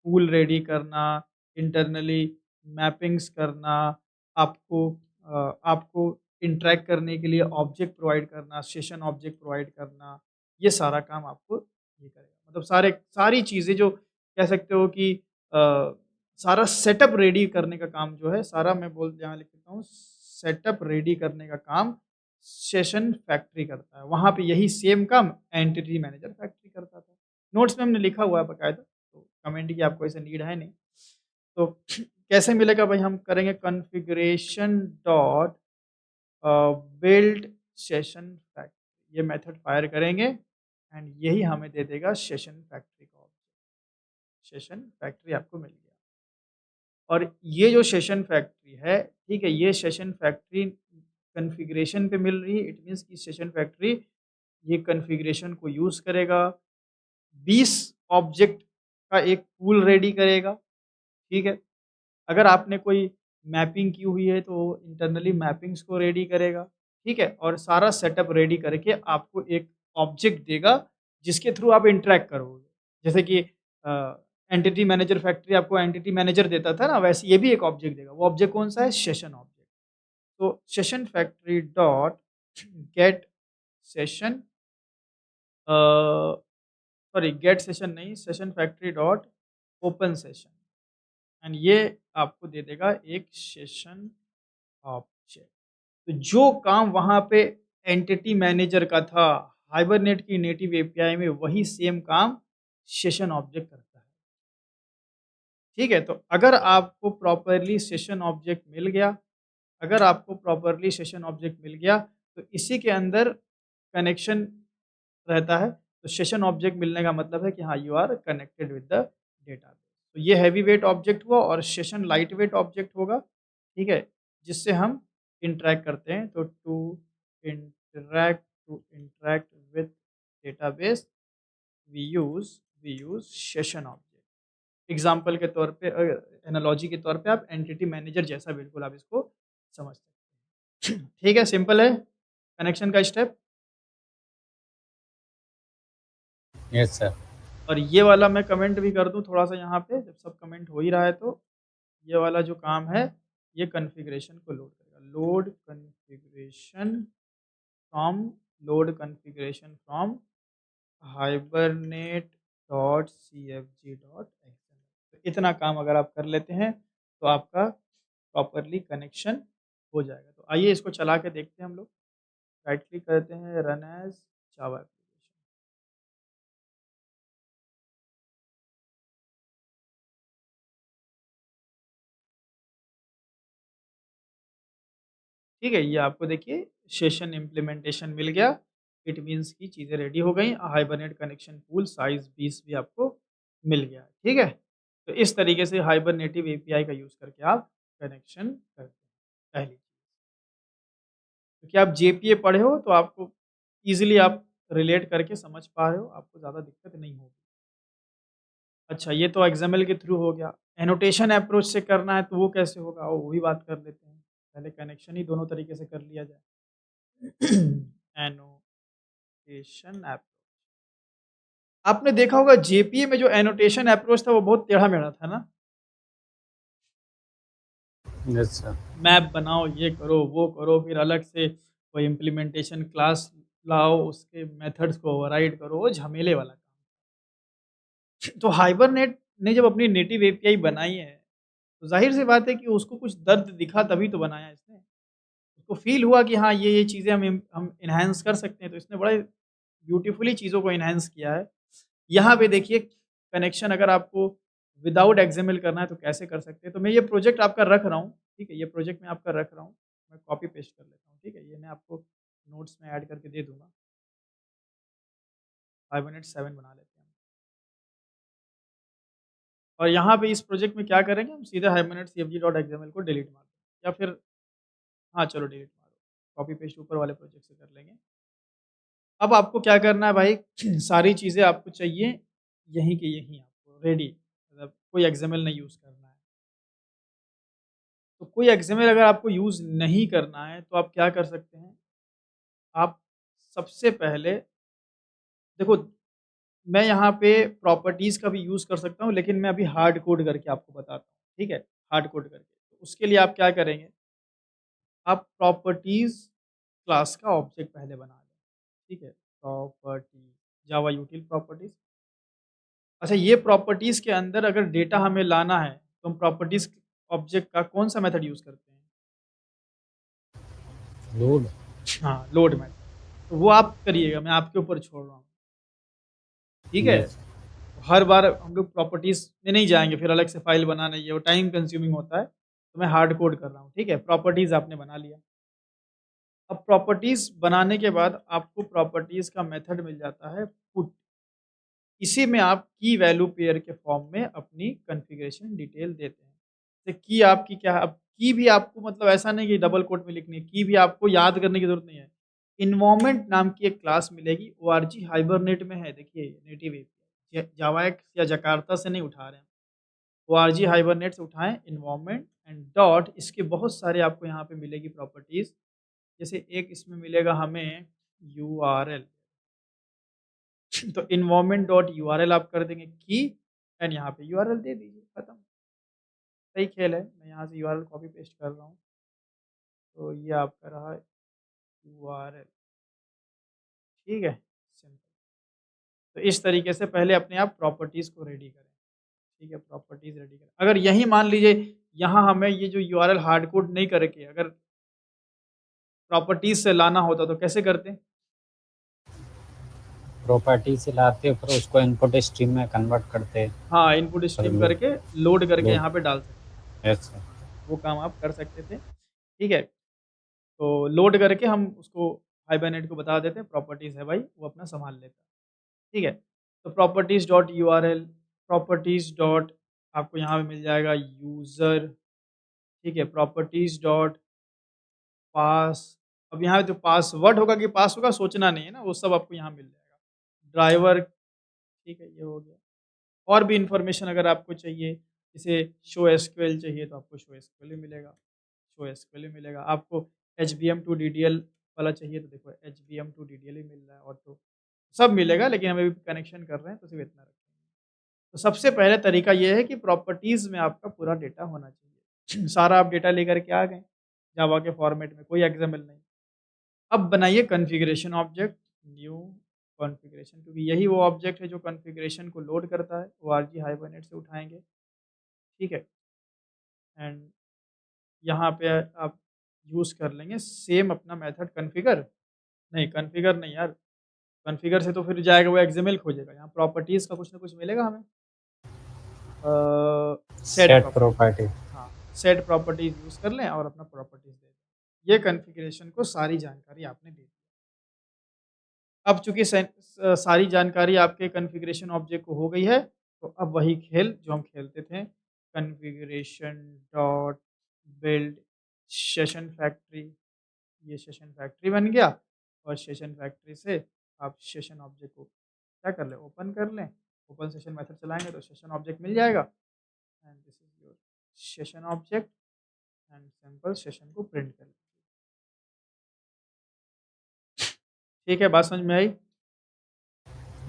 पूल रेडी करना, इंटरनली मैपिंग्स करना, आपको आपको इंटरैक्ट करने के लिए ऑब्जेक्ट प्रोवाइड करना, सेशन ऑब्जेक्ट प्रोवाइड करना, ये सारा काम आपको ये करेगा। मतलब सारी चीज़ें जो कह सकते हो कि सारा सेटअप रेडी करने का काम जो है, सारा मैं बोल यहाँ लिख देता हूँ, सेटअप रेडी करने का काम सेशन फैक्ट्री करता है। वहाँ पे यही सेम काम एंटिटी मैनेजर फैक्ट्री करता था। नोट्स में हमने लिखा हुआ है बकायदा, तो कमेंट की आपको ऐसे नीड है नहीं। तो कैसे मिलेगा भाई, हम करेंगे configuration dot build session factory, ये मेथड फायर करेंगे एंड यही हमें दे देगा सेशन फैक्ट्री का ऑब्जेक्ट। सेशन फैक्ट्री आपको मिल गया। और ये जो सेशन फैक्ट्री है, ठीक है, ये सेशन फैक्ट्री कॉन्फ़िगरेशन पे मिल रही है, इट मीन्स कि सेशन फैक्ट्री ये कॉन्फ़िगरेशन को यूज़ करेगा, 20 ऑब्जेक्ट का एक पूल रेडी करेगा, ठीक है। अगर आपने कोई मैपिंग की हुई है तो इंटरनली मैपिंग्स को रेडी करेगा, ठीक है। और सारा सेटअप रेडी करके आपको एक ऑब्जेक्ट देगा जिसके थ्रू आप इंटरैक्ट करोगे। जैसे कि एंटिटी मैनेजर फैक्ट्री आपको एंटिटी मैनेजर देता था ना, वैसे ये भी एक ऑब्जेक्ट देगा। वो ऑब्जेक्ट कौन सा है? Session object. तो session factory dot get session, sorry get session नहीं, session factory dot open session, and ये आपको दे देगा एक सेशन ऑब्जेक्ट। तो जो काम वहाँ पे एंटिटी मैनेजर का था, हाइबरनेट की नेटिव एपीआई में वही सेम काम सेशन ऑब्जेक्ट करता है। ठीक है, तो अगर आपको प्रॉपरली सेशन ऑब्जेक्ट मिल गया, अगर आपको प्रॉपरली सेशन ऑब्जेक्ट मिल गया, तो इसी के अंदर कनेक्शन रहता है। तो सेशन ऑब्जेक्ट मिलने का मतलब है कि हाँ, you are connected with the database. तो ये हैवी वेट ऑब्जेक्ट हुआ और सेशन लाइट वेट ऑब्जेक्ट होगा, ठीक है, जिससे हम इंटरैक्ट करते हैं। तो to interact with database we use session object. Example के तौर पे, एनालॉजी के तौर पे आप एंटिटी मैनेजर जैसा बिल्कुल आप इसको समझ सकते हैं। ठीक है, सिंपल है कनेक्शन का स्टेप। Yes, sir. और ये वाला मैं कमेंट भी कर दूं थोड़ा सा यहाँ पे, जब सब कमेंट हो ही रहा है तो ये वाला जो काम है, ये कॉन्फ़िगरेशन को लोड करेगा। Load configuration from hibernate.cfg.xml। तो इतना काम अगर आप कर लेते हैं तो आपका प्रॉपरली कनेक्शन हो जाएगा। तो आइए इसको चला के देखते हैं हम लोग। राइट क्लिक करते हैं, रन एज़ जावा एप्लीकेशन। ठीक है, ये आपको देखिए सेशन इम्प्लीमेंटेशन मिल गया। इट मीन्स कि चीज़ें रेडी हो गई। हाइबरनेट कनेक्शन पूल साइज़ 20 भी आपको मिल गया। ठीक है? तो इस तरीके से हाइबरनेटिव एपीआई का यूज़ करके आप कनेक्शन करते हैं, पहली चीज़। क्योंकि आप जेपीए पढ़े हो तो आपको ईज़िली आप रिलेट करके समझ पा रहे हो, आपको ज़्यादा दिक्कत नहीं होगी। अच्छा, ये तो एक्सएमएल के थ्रू हो गया। एनोटेशन अप्रोच से करना है तो वो कैसे होगा? वो भी बात कर लेते हैं। पहले कनेक्शन ही दोनों तरीके से कर लिया जाए। एनोटेशन अप्रोच, आपने देखा होगा जेपीए में जो एनोटेशन अप्रोच था वो बहुत टेढ़ा-मेढ़ा था ना? Yes, sir. मैप बनाओ, ये करो, वो करो, फिर अलग से कोई इम्प्लीमेंटेशन क्लास लाओ, उसके मेथड्स को ओवरराइड करो, वो झमेले वाला काम। तो हाइबरनेट ने जब अपनी नेटिव एपीआई बनाई है, तो ज़ाहिर-सी बात है कि उसको कुछ दर्द दिखा तभी तो बनाया इसने। उसको फ़ील हुआ कि हाँ, ये चीज़ें हम एनहांस कर सकते हैं, तो इसने बड़े ब्यूटीफुली चीज़ों को एनहांस किया है। यहाँ पे देखिए कनेक्शन अगर आपको विदाउट एक्सएमएल करना है तो कैसे कर सकते हैं। तो मैं ये प्रोजेक्ट आपका रख रहा हूँ, ठीक है? ये प्रोजेक्ट मैं आपका रख रहा हूँ। मैं कॉपी पेस्ट कर लेता हूँ, ठीक है? ये मैं आपको नोट्स में ऐड करके दे दूँगा। 5 मिनट 7 बना लेते हैं हम। और यहाँ पे इस प्रोजेक्ट में क्या करेंगे, हम सीधे हाइबरनेट cfg.xml को डिलीट मार देंगे, या फिर हाँ, चलो डिलीट मारो। कॉपी पेस्ट ऊपर वाले प्रोजेक्ट से कर लेंगे। अब आपको क्या करना है भाई, सारी चीज़ें आपको चाहिए यहीं की यहीं आपको रेडी, मतलब कोई एक्सएमएल नहीं यूज़ करना है। तो कोई एक्सएमएल अगर आपको यूज़ नहीं करना है तो आप क्या कर सकते हैं, आप सबसे पहले देखो, मैं यहाँ पे प्रॉपर्टीज़ का भी यूज़ कर सकता हूँ, लेकिन मैं अभी हार्ड कोड करके आपको बताता हूँ, ठीक है? हार्ड कोड करके। तो उसके लिए आप क्या करेंगे, आप प्रॉपर्टीज़ क्लास का ऑब्जेक्ट पहले बना लें, ठीक है? प्रॉपर्टी जावा यूटिल प्रॉपर्टीज़। अच्छा, ये प्रॉपर्टीज़ के अंदर अगर डेटा हमें लाना है, तो हम प्रॉपर्टीज़ ऑब्जेक्ट का कौन-सा मेथड यूज़ करते हैं? Load. हाँ, लोड मेथड। तो वो आप करिएगा, मैं आपके ऊपर छोड़ रहा हूँ, ठीक है? Yes. हर बार हम लोग प्रॉपर्टीज़ में नहीं जाएँगे, फिर अलग से फ़ाइल बनाना, ये वो टाइम कंज्यूमिंग होता है, तो मैं हार्ड कोड कर रहा हूँ, ठीक है? प्रॉपर्टीज़ आपने बना लिया। अब प्रॉपर्टीज़ बनाने के बाद आपको प्रॉपर्टीज़ का मेथड मिल जाता है पुट। इसी में आप की वैल्यू पेयर के फॉर्म में अपनी कॉन्फ़िगरेशन डिटेल देते हैं। तो की आपकी क्या है, अब की भी आपको मतलब ऐसा नहीं कि डबल कोट में लिखनी है, की भी आपको याद करने की ज़रूरत नहीं है। एनवायरनमेंट नाम की एक क्लास मिलेगी, ओआरजी हाइबरनेट में है, देखिए नेटिव एपीआई, जावाएक्स या जकार्ता से नहीं उठा रहे हैं। ओआरजी हाइबरनेट से उठाएँ एनवायरनमेंट एंड डॉट, इसके बहुत सारे आपको यहाँ पे मिलेगी प्रॉपर्टीज़। जैसे एक इसमें मिलेगा हमें यूआरएल, तो environment.url आप कर देंगे की, एंड यहाँ पे यूआरएल दे दीजिए, खत्म। सही खेल है। मैं यहाँ से यूआरएल कॉपी पेस्ट कर रहा हूँ। तो ये आपका रहा यूआरएल, ठीक है? सिंपल। तो इस तरीके से पहले अपने आप प्रॉपर्टीज़ को रेडी करें, ठीक है? प्रॉपर्टीज़ रेडी करें। अगर यहीं मान लीजिए यहाँ हमें ये जो यूआरएल हार्ड कोड नहीं करके अगर प्रॉपर्टीज़ से लाना होता तो कैसे करते? प्रॉपर्टी से लाते फिर उसको इनपुट स्ट्रीम में कन्वर्ट करते। हाँ, इनपुट स्ट्रीम लोड करके लोड करके लोड यहाँ पे डाल सकते। Yes sir. वो काम आप कर सकते थे, ठीक है? तो लोड करके हम उसको हाइबरनेट को बता देते हैं प्रॉपर्टीज़ है भाई, वो अपना सँभाल लेता है, ठीक है? तो properties dot URL, properties dot आपको यहाँ पे मिल जाएगा यूज़र, ठीक है? प्रॉपर्टीज़ डॉट पास, अब यहाँ जो पासवर्ड होगा कि पास होगा सोचना नहीं है ना, वो सब आपको यहाँ मिल जाएगा। ड्राइवर, ठीक है, ये हो गया। और भी इन्फॉर्मेशन अगर आपको चाहिए, जैसे शो एसक्यूएल चाहिए तो आपको शो एसक्यूएल भी मिलेगा, शो एसक्यूएल भी मिलेगा। आपको एचबीएम टू डीडीएल वाला चाहिए तो देखो एचबीएम टू डीडीएल ही मिल रहा है, और तो सब मिलेगा, लेकिन हम अभी कनेक्शन कर रहे हैं तो सिर्फ इतना रखेंगे। तो सबसे पहले तरीका ये है कि प्रॉपर्टीज़ में आपका पूरा डेटा होना चाहिए। सारा आप डेटा लेकर के आ गए, जावा के फॉर्मेट में, कोई एक्सएमएल नहीं। अब बनाइए कॉन्फ़िगरेशन ऑब्जेक्ट, न्यू कॉन्फ़िगरेशन, क्योंकि यही वो ऑब्जेक्ट है जो कॉन्फ़िगरेशन को लोड करता है, ओआरजी हाइबरनेट से उठाएँगे, ठीक है? एंड यहाँ पे आप यूज़ कर लेंगे सेम अपना मेथड कॉन्फ़िगर, नहीं कॉन्फ़िगर नहीं यार, कॉन्फ़िगर से तो फिर जाएगा वो एक्सएमएल खोजेगा, यहाँ प्रॉपर्टीज़ का कुछ ना कुछ मिलेगा हमें। Set set property, property. हाँ, सेट प्रॉपर्टीज़ यूज़ कर लें और अपना प्रॉपर्टीज़ दे दें। ये कॉन्फ़िगरेशन को सारी जानकारी आपने दे दी। अब चूँकि सारी जानकारी आपके कॉन्फ़िगरेशन ऑब्जेक्ट को हो गई है, तो अब वही खेल जो हम खेलते थे, configuration dot build session factory, ये सेशन फैक्ट्री बन गया और सेशन फैक्ट्री से आप सेशन ऑब्जेक्ट को क्या कर लें, ओपन कर लें, ओपन सेशन मेथड चलाएँगे तो सेशन ऑब्जेक्ट मिल जाएगा and this is your session object and simple session को प्रिंट कर लें। ठीक है, बात समझ में आई?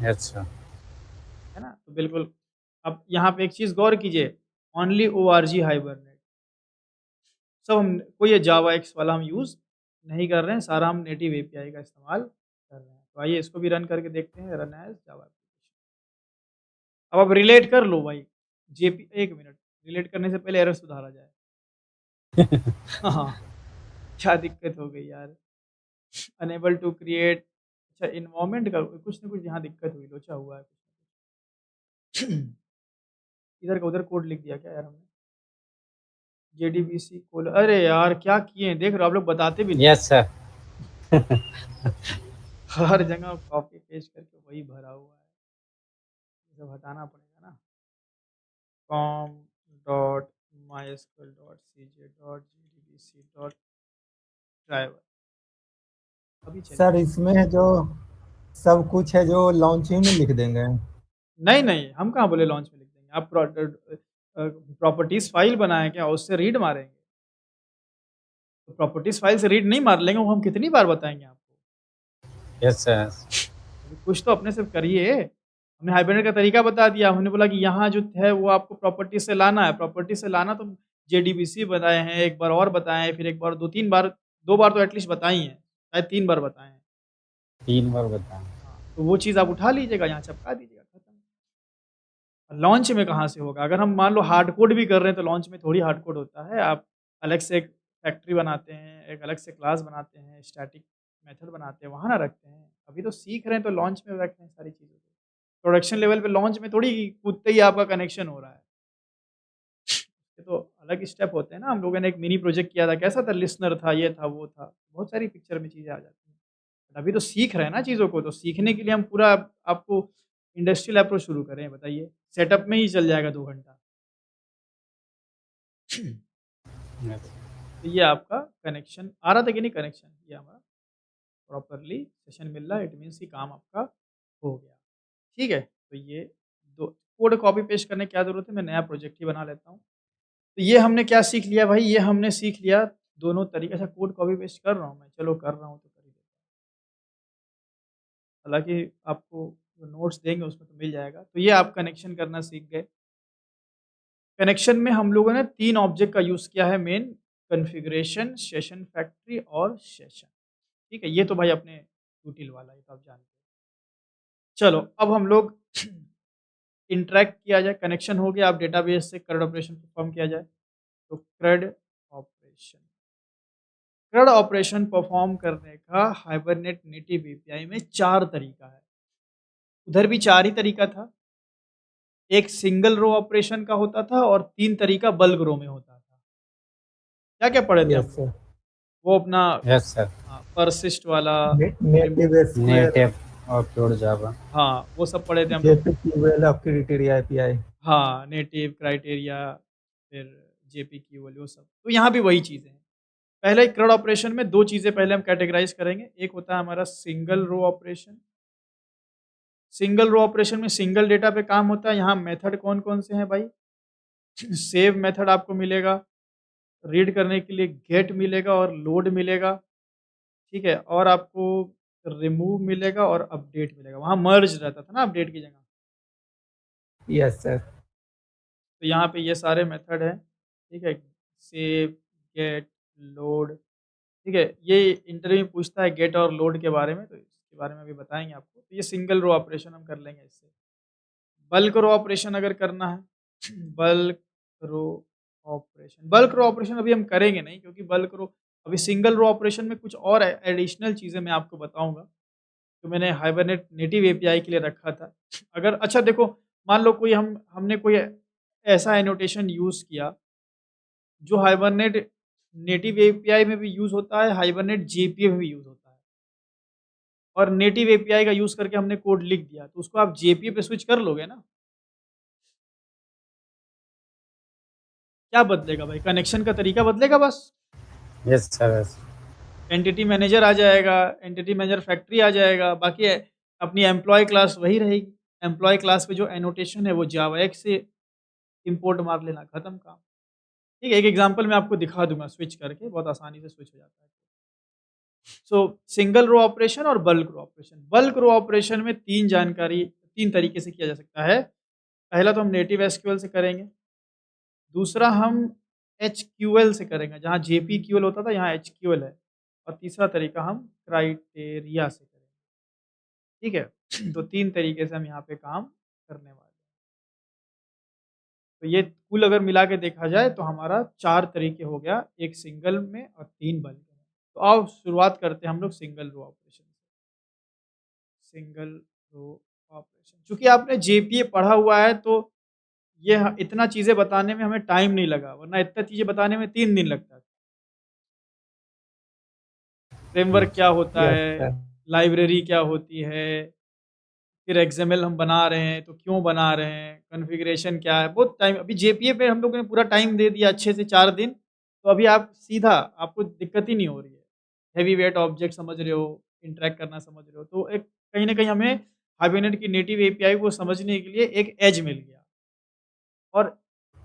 Yes sir. है ना? तो बिल्कुल, अब यहाँ पे एक चीज़ गौर कीजिए, ओनली ओआरजी हाइबरनेट, सब हम कोई ये जावा एक्स वाला हम यूज़ नहीं कर रहे हैं, सारा हम नेटिव एपीआई का इस्तेमाल कर रहे हैं। तो आइए इसको भी रन करके देखते हैं, रन एज़ जावा एप्लीकेशन। अब आप रिलेट कर लो भाई, जेपी 1 मिनट, रिलेट करने से पहले एरर सुधारा जाए। हाँ, क्या दिक्कत हो गई यार? अनेबल टू क्रिएट, अच्छा एनवायरनमेंट का कुछ ना कुछ यहाँ दिक्कत हुई, लोचा हुआ है कुछ ना कुछ। इधर का उधर कोड लिख दिया क्या यार हमने? जेडीबीसी कोल, अरे यार क्या किए हैं, देख रहे हो आप लोग बताते भी नहीं। Yes sir. हर जगह कॉपी पेस्ट करके वही भरा हुआ है, ये सब हटाना पड़ेगा ना। कॉम डॉट माइस्क्ल डॉट सीजे डॉट जेडीबीसी डॉट ड्राइवर, अभी सर चलेगा। इसमें जो सब कुछ है जो लॉन्चिंग में लिख देंगे। नहीं नहीं, हम कहाँ बोले लॉन्च में लिख देंगे, आप प्रॉपर्टीज फाइल बनाए क्या, उससे रीड मारेंगे? तो प्रॉपर्टीज फाइल से रीड नहीं मार लेंगे, वो हम कितनी बार बताएंगे आपको? Yes sir. अभी कुछ तो अपने से करिए। हमने हाइबरनेट का तरीका बता दिया, हमने बोला कि यहाँ जो है वो आपको प्रॉपर्टी से लाना है, प्रॉपर्टी से लाना तो जेडीबीसी बताए हैं, एक बार और बताए हैं, फिर एक बार 2-3 बार, 2 बार तो एटलीस्ट बताई हैं, शायद 3 बार बताए हैं। 3 बार बताएं। हाँ, तो वो चीज़ आप उठा लीजिएगा, यहाँ चिपका दीजिएगा, खत्म। लॉन्च में कहाँ से होगा? अगर हम मान लो हार्ड कोड भी कर रहे हैं तो लॉन्च में थोड़ी हार्ड कोड होता है। आप अलग से एक फैक्ट्री बनाते हैं, एक अलग से क्लास बनाते हैं, स्टैटिक मेथड बनाते हैं, वहाँ ना रखते हैं। अभी तो सीख रहे हैं तो लॉन्च में रख रहे हैं सारी चीज़ों को। प्रोडक्शन लेवल पे लॉन्च में थोड़ी कूदते ही आपका कनेक्शन हो रहा है। ये तो अलग स्टेप होते हैं ना। हम लोगों ने एक मिनी प्रोजेक्ट किया था, कैसा था, लिसनर था, ये था, वो था। बहुत सारी पिक्चर में चीज़ें आ जाती हैं। बट अभी तो सीख रहे हैं ना चीज़ों को, तो सीखने के लिए हम पूरा आपको इंडस्ट्रियल अप्रोच शुरू करें, बताइए? सेटअप में ही चल जाएगा 2 घंटा। यस। तो ये आपका कनेक्शन आ रहा था कि नहीं कनेक्शन? ये हमारा प्रॉपरली सेशन मिल रहा है, इट मीन्स कि काम आपका हो गया। ठीक है? तो ये 2 कोड कॉपी पेस्ट करने की क्या ज़रूरत है, मैं नया प्रोजेक्ट ही बना लेता हूँ। तो ये हमने क्या सीख लिया भाई, ये हमने सीख लिया दोनों तरीके से। कोड कॉपी पेस्ट कर रहा हूँ मैं, चलो कर रहा हूँ तो कर ही देता हूँ। हालाँकि आपको जो नोट्स देंगे उसमें तो मिल जाएगा। तो ये आप कनेक्शन करना सीख गए। कनेक्शन में हम लोगों ने 3 ऑब्जेक्ट का यूज़ किया है मेन, कॉन्फ़िगरेशन, सेशन फैक्ट्री और सेशन। ठीक है? ये तो भाई अपने util वाला, ये तो आप जानते हो। चलो, अब हम लोग इंटरैक्ट किया जाए, कनेक्शन हो गया, अब डेटाबेस से CRUD ऑपरेशन परफ़ॉर्म किया जाए। तो CRUD operation. CRUD operation perform करने का हाइबरनेट नेटिव एपीआई में 4 तरीका है। उधर भी 4 ही तरीका था। एक सिंगल रो ऑपरेशन का होता था और 3 तरीका बल्क रो में होता था। क्या-क्या पढ़े थे हम यस लोग? सर। वो अपना यस सर। परसिस्ट वाला, रिमूव, नेटिव एसक्यूएल, नेटिव और प्योर जावा। हाँ, वो सब पढ़े थे हम लोग। जेपीक्यूएल और क्राइटेरिया एपीआई। हाँ, नेटिव, क्राइटेरिया, फिर जेपीक्यूएल वो सब। तो यहाँ भी वही चीज़ें हैं। पहले CRUD ऑपरेशन में 2 चीज़ें पहले हम कैटेगराइज़ करेंगे। एक होता है हमारा single row operation. Single row operation में सिंगल डेटा पे काम होता है। यहाँ मेथड कौन-कौन से हैं भाई? सेव मेथड आपको मिलेगा, रीड करने के लिए गेट मिलेगा और लोड मिलेगा, ठीक है? और आपको रिमूव मिलेगा और अपडेट मिलेगा। वहाँ मर्ज रहता था ना अपडेट की जगह। Yes sir. तो यहाँ पे ये सारे मेथड हैं, ठीक है? सेव, गेट, लोड, ठीक है? ये इंटरव्यू में पूछता है गेट और लोड के बारे में, तो इसके बारे में अभी बताएँगे आपको। तो ये सिंगल रो ऑपरेशन हम कर लेंगे इससे। बल्क रो ऑपरेशन अगर करना है, बल्क रो बल्क रो ऑपरेशन अभी हम करेंगे नहीं, क्योंकि बल्क रो, अभी सिंगल रो ऑपरेशन में कुछ और एडिशनल चीज़ें मैं आपको बताऊँगा, जो मैंने हाइबरनेट नेटिव एपीआई के लिए रखा था। अगर अच्छा देखो, मान लो कोई हमने कोई ऐसा एनोटेशन यूज़ किया, जो हाइबरनेट नेटिव एपीआई में भी यूज़ होता है, हाइबरनेट जेपीए में भी यूज़ होता है, और नेटिव एपीआई का यूज़ करके हमने कोड लिख दिया, तो उसको आप जेपीए पे स्विच कर लोगे ना? क्या बदलेगा भाई? कनेक्शन का तरीका बदलेगा बस। Yes sir. Yes. Entity manager आ जाएगा, एंटिटी मैनेजर फैक्ट्री आ जाएगा, बाकी अपनी एम्प्लॉय क्लास वही रहेगी। एम्प्लॉय क्लास पे जो एनोटेशन है वो जावा एक्स से इम्पोर्ट मार लेना, खत्म काम। ठीक है, एक एग्जांपल मैं आपको दिखा दूँगा स्विच करके, बहुत आसानी से स्विच हो जाता है। सो सिंगल रो ऑपरेशन और bulk row operation. Bulk row operation में 3 तरीके से किया जा सकता है। पहला तो हम नेटिव एसक्यूएल से करेंगे, दूसरा हम एचक्यूएल से करेंगे, जहाँ जेपीक्यूएल होता था यहाँ एचक्यूएल है, और तीसरा तरीका हम क्राइटेरिया से करेंगे। ठीक है? तो 3 तरीके से हम यहाँ पे काम करने वाले हैं। तो ये कुल अगर मिला के देखा जाए तो हमारा 4 तरीके हो गया, एक सिंगल में और 3 बल्क में। तो आओ शुरुआत करते हैं हम लोग सिंगल रो ऑपरेशन से। सिंगल रो ऑपरेशन, चूँकि आपने जेपीए पढ़ा हुआ है तो ये इतना चीज़ें बताने में हमें टाइम नहीं लगा, वरना इतना चीज़ें बताने में 3 दिन लगता था। फ्रेमवर्क क्या होता यस है, सर। लाइब्रेरी क्या होती है, फिर एक्सएमएल हम बना रहे हैं तो क्यों बना रहे हैं, कॉन्फ़िगरेशन क्या है, बहुत टाइम, अभी जेपीए पे हम लोगों ने पूरा टाइम दे दिया अच्छे से 4 दिन, तो अभी आप सीधा, आपको दिक्कत ही नहीं हो रही है। हेवी वेट ऑब्जेक्ट समझ रहे हो, इंटरैक्ट करना समझ रहे हो, तो एक कहीं न कहीं हमें हाइबरनेट की नेटिव एपीआई को समझने के लिए एक एज मिल गया। और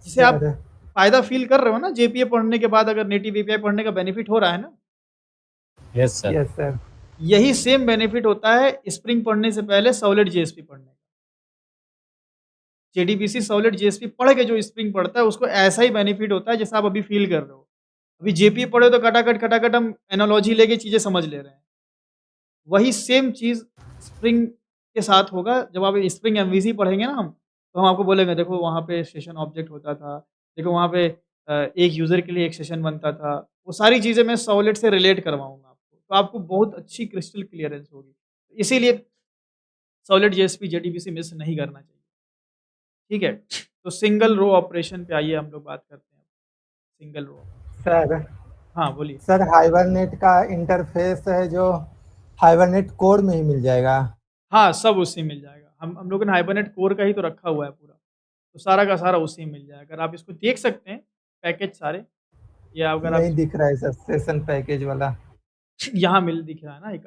जिसे आप सर। फ़ायदा फ़ील कर रहे हो ना जेपीए पढ़ने के बाद, अगर नेटिव एपीआई पढ़ने का बेनिफिट हो रहा है ना, यस सर। Yes sir. यही सेम बेनिफिट होता है स्प्रिंग पढ़ने से पहले सॉलिड जेएसपी पढ़ने का। जेडीबीसी सॉलिड जेएसपी पढ़ के जो स्प्रिंग पढ़ता है उसको ऐसा ही बेनिफिट होता है जैसा आप अभी फ़ील कर रहे हो। अभी जेपीए पढ़े तो खटाखट हम एनालॉजी लेके चीज़ें समझ ले रहे हैं। वही सेम चीज़ स्प्रिंग के साथ होगा, जब आप स्प्रिंग एमवीसी पढ़ेंगे ना हम, तो हम आपको बोलेंगे देखो वहाँ पे सेशन ऑब्जेक्ट होता था, देखो वहाँ पे एक यूज़र के लिए एक सेशन बनता था। वो सारी चीज़ें मैं सॉलिड से रिलेट करवाऊँगा आपको, तो आपको बहुत अच्छी क्रिस्टल क्लियरेंस होगी। इसीलिए सॉलिड जेएसपी, जेडीबीसी मिस नहीं करना चाहिए। ठीक है? तो सिंगल रो ऑपरेशन पे आइए हम लोग बात करते हैं। Single row. सर। हाँ, बोलिए। सर हाइबरनेट का इंटरफेस है जो हाइबरनेट कोड में ही मिल जाएगा। हाँ, सब उसी में मिल जाएगा। हम लोगों ने हाइबरनेट कोर का ही तो रखा हुआ है पूरा। तो सारा का सारा उसी में मिल जाएगा। अगर आप इसको देख सकते हैं, पैकेज सारे, या अगर आप नहीं दिख रहा है सर सेशन पैकेज वाला। यहाँ मिल दिख रहा है ना, एक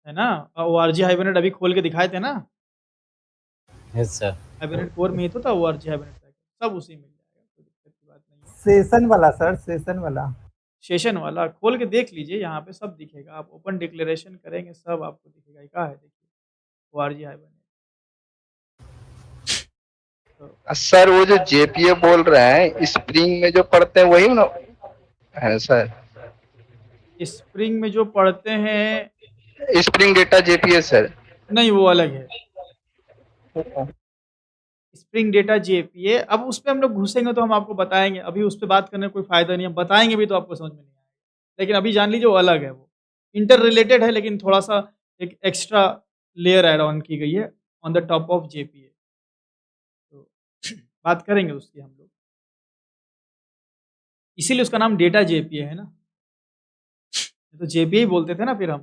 है ना? ओआरजी हाइबरनेट अभी खोल के दिखाए थे ना? Yes sir. हाइबरनेट कोर में ही तो था ओआरजी हाइबरनेट पैकेज। सब उसी में मिल जाएगा, कोई दिक्कत की बात नहीं है। सेशन वाला सर, सेशन वाला। सेशन वाला खोल के देख लीजिए, यहाँ पे सब दिखेगा। आप ओपन डिक्लेरेशन करेंगे सब आपको दिखेगा। ये क्या है देखिए, ORG हाइबरनेट। तो सर वो जो जेपीए बोल रहे हैं स्प्रिंग में जो पढ़ते हैं वही ना है सर? स्प्रिंग में जो पढ़ते हैं, स्प्रिंग डेटा जेपीए सर? नहीं वो अलग है। स्प्रिंग डेटा जेपीए, अब उस पे हम लोग घुसेंगे तो हम आपको बताएंगे। अभी उस पे बात करने का कोई फायदा नहीं है, बताएंगे भी तो आपको समझ में नहीं आएगा। लेकिन अभी जान लीजिए वो अलग है, वो इंटर रिलेटेड है, लेकिन थोड़ा सा एक एक्स्ट्रा लेयर ऐड ऑन की गई है on the top of JPA. तो बात करेंगे उसकी हम लोग, इसीलिए उसका नाम डेटा जेपीए है ना। तो जेपीए ही बोलते थे ना फिर हम।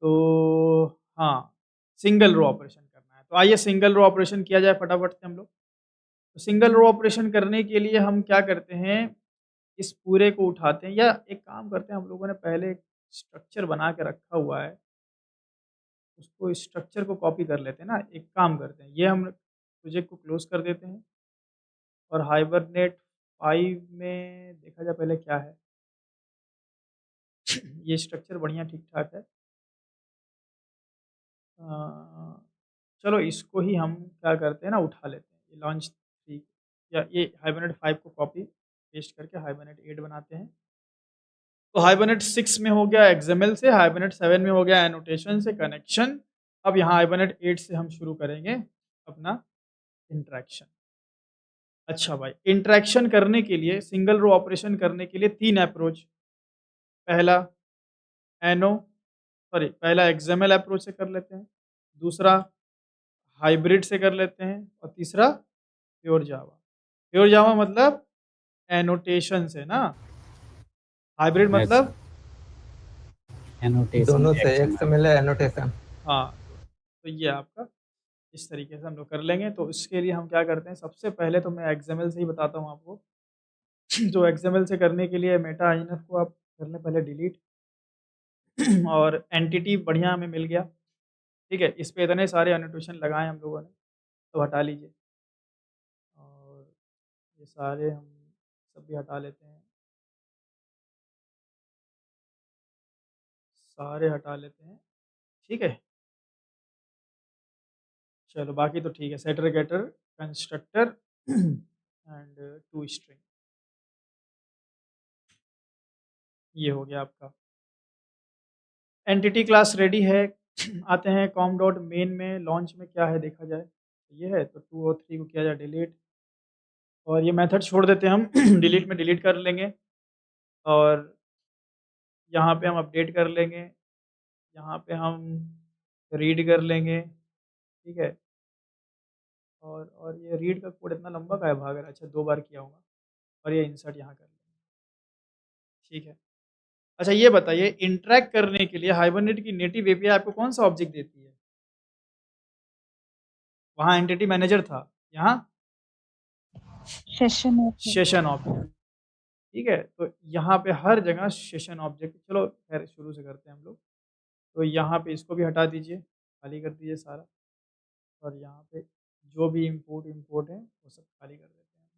तो हाँ, सिंगल रो ऑपरेशन करना है, तो आइए सिंगल रो ऑपरेशन किया जाए फटाफट से हम लोग। तो सिंगल रो ऑपरेशन करने के लिए हम क्या करते हैं, इस पूरे को उठाते हैं, या एक काम करते हैं, हम लोगों ने पहले एक स्ट्रक्चर बना के रखा हुआ है, उसको स्ट्रक्चर को कॉपी कर लेते हैं ना। एक काम करते हैं, ये हम प्रोजेक्ट को क्लोज कर देते हैं और हाइबरनेट 5 में देखा जाए पहले क्या है। ये स्ट्रक्चर बढ़िया ठीक ठाक है। चलो इसको ही हम क्या करते हैं ना, उठा लेते हैं। ये लॉन्च 3 या ये हाइबरनेट 5 को कॉपी पेस्ट करके हाइबरनेट 8 बनाते हैं। तो हाइबरनेट 6 में हो गया एक्सएमएल से, हाइबरनेट 7 में हो गया एनोटेशन से कनेक्शन। अब यहाँ हाइबरनेट 8 से हम शुरू करेंगे अपना इंटरेक्शन। अच्छा भाई, इंटरेक्शन करने के लिए, सिंगल रो ऑपरेशन करने के लिए 3 अप्रोच। पहला पहला एक्सएमएल अप्रोच से कर लेते हैं, दूसरा हाइब्रिड से कर लेते हैं, और तीसरा प्योर जावा। प्योर जावा मतलब एनोटेशन से ना, हाइब्रिड Yes, मतलब annotation दोनों से XML. XML annotation. हाँ। तो ये आपका इस तरीके से हम लोग कर लेंगे। तो इसके लिए हम क्या करते हैं, सबसे पहले तो मैं एक्सएमएल से ही बताता हूँ आपको। तो एक्सएमएल से करने के लिए मेटा आईएनएफ को आप कर लें पहले डिलीट, और एंटिटी बढ़िया हमें मिल गया। ठीक है, इस पे इतने सारे एनोटेशन लगाए हम लोगों ने, तो हटा लीजिए। और ये सारे हम सब भी हटा लेते हैं, सारे हटा लेते हैं। ठीक है, चलो बाकी तो ठीक है। Setter getter constructor and to string, ये हो गया आपका। एंटिटी क्लास रेडी है। आते हैं कॉम डॉट मेन में, लॉन्च में क्या है देखा जाए। ये है तो 2 और 3 को किया जाए डिलीट, और ये मेथड छोड़ देते हैं हम। डिलीट में डिलीट कर लेंगे, और यहाँ पे हम अपडेट कर लेंगे, यहाँ पे हम रीड कर लेंगे। ठीक है, और ये रीड का कोड इतना लंबा का है भाग रहा है। अच्छा 2 बार किया होगा, और ये इंसर्ट यहाँ कर लेंगे। ठीक है, अच्छा ये बताइए, इंटरैक्ट करने के लिए हाइबरनेट की नेटिव एपीआई आपको कौन सा ऑब्जेक्ट देती है? वहाँ एंटिटी मैनेजर था, यहाँ सेशन ऑब्जेक्ट। ठीक है, तो यहाँ पे हर जगह सेशन ऑब्जेक्ट। चलो खैर शुरू से करते हैं हम लोग। तो यहाँ पे इसको भी हटा दीजिए, खाली कर दीजिए सारा, और यहाँ पे जो भी इंपोर्ट है वो सब खाली कर देते हैं।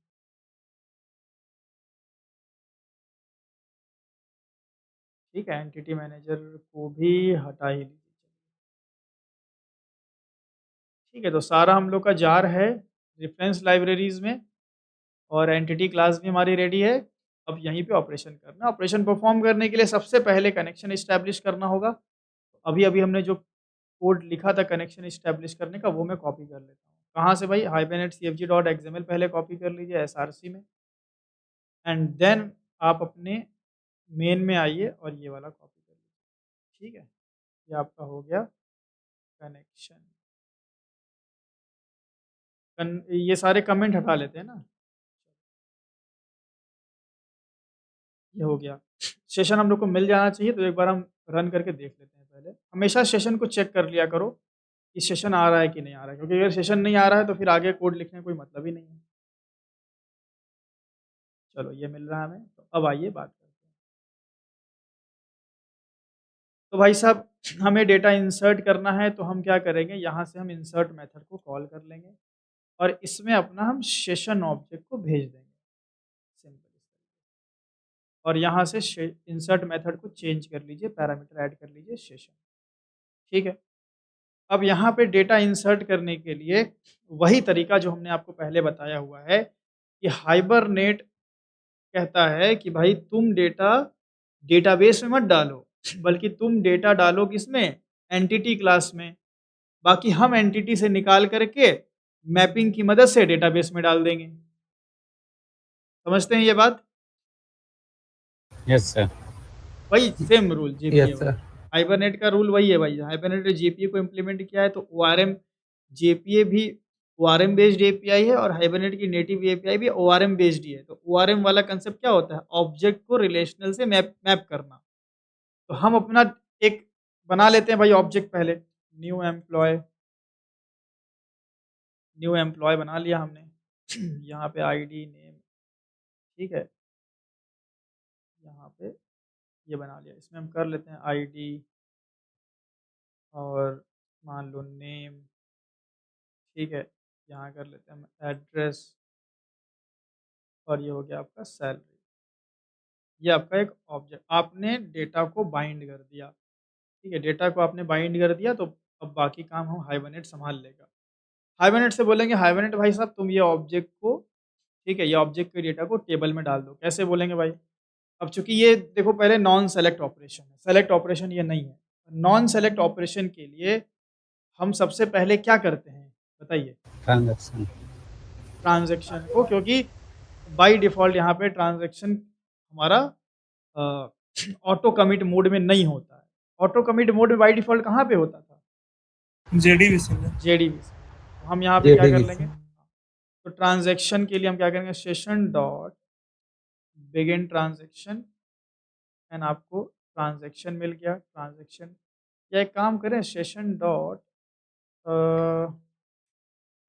ठीक है, एंटिटी मैनेजर को भी हटा ही लीजिए। ठीक है, तो सारा हम लोग का जार है रेफरेंस लाइब्रेरीज में, और एंटिटी क्लास भी हमारी रेडी है। अब यहीं पे ऑपरेशन करना। ऑपरेशन परफॉर्म करने के लिए सबसे पहले कनेक्शन इस्टेब्लिश करना होगा। अभी अभी हमने जो कोड लिखा था कनेक्शन इस्टेब्लिश करने का, वो मैं कॉपी कर लेता हूँ। कहाँ से भाई? हाइबरनेट CFG डॉट XML पहले कॉपी कर लीजिए SRC में, एंड देन आप अपने मेन में आइए और ये वाला कॉपी कर लीजिए। ठीक है, ये आपका हो गया कनेक्शन। ये सारे कमेंट हटा लेते हैं ना, ये हो गया। सेशन हम लोग को मिल जाना चाहिए, तो एक बार हम रन करके देख लेते हैं। पहले हमेशा सेशन को चेक कर लिया करो कि सेशन आ रहा है कि नहीं आ रहा है, क्योंकि अगर सेशन नहीं आ रहा है तो फिर आगे कोड लिखने का कोई मतलब ही नहीं है। चलो ये मिल रहा है हमें, तो अब आइए बात करते हैं। तो भाई साहब, हमें डेटा इंसर्ट करना है, तो हम क्या करेंगे, यहाँ से हम इंसर्ट मेथड को कॉल कर लेंगे, और इसमें अपना हम सेशन ऑब्जेक्ट को भेज देंगे। सिंपल। और यहाँ से इंसर्ट मेथड को चेंज कर लीजिए, पैरामीटर ऐड कर लीजिए सेशन। ठीक है। अब यहाँ पे डेटा इंसर्ट करने के लिए वही तरीका जो हमने आपको पहले बताया हुआ है कि हाइबरनेट कहता है कि भाई तुम डेटा डेटाबेस में मत डालो, बल्कि तुम डेटा डालो किसमें? एंटिटी क्लास में। बाकी हम एंटिटी से निकाल करके मैपिंग की मदद से डेटाबेस में डाल देंगे। समझते हैं ये बात? Yes sir. वही सेम रूल जीपीए यस वाला। सर। हाइबरनेट का रूल वही है भाई। हाइबरनेट ने जीपीए को इम्प्लीमेंट किया है तो ओआरएम जेपीए भी ओआरएम बेस्ड एपीआई है और हाइबरनेट की नेटिव एपीआई भी ओआरएम बेस्ड ही है। तो ओआरएम वाला कंसेप्ट क्या होता है? ऑब्जेक्ट को रिलेशनल से मैप मैप करना। तो हम अपना एक बना लेते हैं भाई ऑब्जेक्ट पहले। न्यू एम्प्लॉय बना लिया हमने। यहाँ पे आईडी नेम, ठीक है। यहाँ पे ये बना लिया। इसमें हम कर लेते हैं आईडी और मान लो नेम, ठीक है। यहाँ कर लेते हैं हम एड्रेस और ये हो गया आपका सैलरी। ये आपका एक ऑब्जेक्ट, आपने डेटा को बाइंड कर दिया। ठीक है, डेटा को आपने बाइंड कर दिया तो अब बाकी काम हम हाइबरनेट संभाल लेगा। हाइबरनेट से बोलेंगे हाइबरनेट भाई साहब तुम ये ऑब्जेक्ट को, ठीक है, ये ऑब्जेक्ट के डेटा को टेबल में डाल दो। कैसे बोलेंगे भाई? अब चूंकि ये देखो पहले नॉन सेलेक्ट ऑपरेशन है, सेलेक्ट ऑपरेशन ये नहीं है। नॉन सेलेक्ट ऑपरेशन के लिए हम सबसे पहले क्या करते हैं बताइए? ट्रांजैक्शन। ट्रांजैक्शन को, क्योंकि बाय डिफ़ॉल्ट यहाँ पे ट्रांज़ैक्शन हमारा ऑटो कमिट मोड में नहीं होता है। ऑटो कमिट मोड में बाय डिफ़ॉल्ट कहाँ पे होता था? जेडीबीसी में। जेडीबीसी। तो हम यहाँ पे क्या कर JDBC। लेंगे? तो ट्रांज़ैक्शन के लिए हम क्या करेंगे? Session dot begin transaction and आपको ट्रांज़ैक्शन मिल गया। ट्रांज़ैक्शन या एक काम करें सेशन डॉट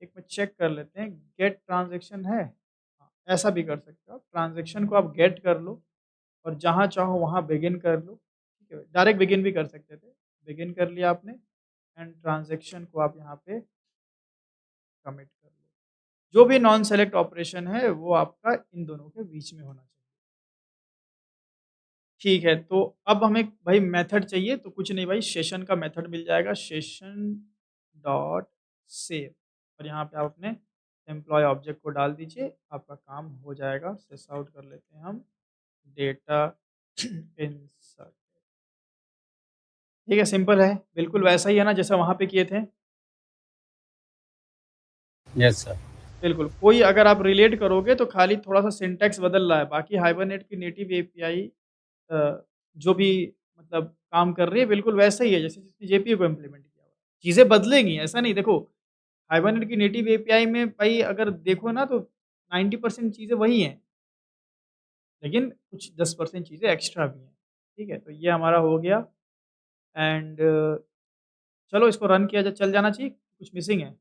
एक मिनट चेक कर लेते हैं, गेट ट्रांज़ैक्शन है? हाँ, ऐसा भी कर सकते हो आप। ट्रांज़ैक्शन को आप गेट कर लो और जहाँ चाहो वहाँ बिगिन कर लो, ठीक है। डायरेक्ट बिगिन भी कर सकते थे। बिगिन कर लिया आपने एंड ट्रांज़ैक्शन को आप यहाँ पे कमिट कर लो। जो भी नॉन सेलेक्ट ऑपरेशन है वो आपका इन दोनों के बीच में होना चाहिए। ठीक है, तो अब हमें भाई मेथड चाहिए तो कुछ नहीं भाई, सेशन का मेथड मिल जाएगा, सेशन डॉट सेव और यहाँ पे आप अपने एम्प्लॉय ऑब्जेक्ट को डाल दीजिए, आपका काम हो जाएगा। सेस आउट कर लेते हैं हम डेटा इंसर्ट। ठीक है, सिंपल है, बिल्कुल वैसा ही है ना जैसा वहाँ पे किए थे। Yes sir. बिल्कुल, कोई अगर आप रिलेट करोगे तो खाली थोड़ा-सा सिंटैक्स बदल रहा है, बाकी हाइबरनेट की नेटिव एपीआई जो भी मतलब काम कर रही है बिल्कुल वैसा ही है जैसे जिसने जेपीई को इम्प्लीमेंट किया हुआ है। चीज़ें बदलेंगी ऐसा नहीं, देखो हाइबरनेट की नेटिव एपीआई में भाई अगर देखो ना तो 90% चीज़ें वही हैं, लेकिन कुछ 10% चीज़ें एक्स्ट्रा भी हैं। ठीक है, तो ये हमारा हो गया एंड चलो इसको रन किया चल जाना चाहिए, कुछ मिसिंग है?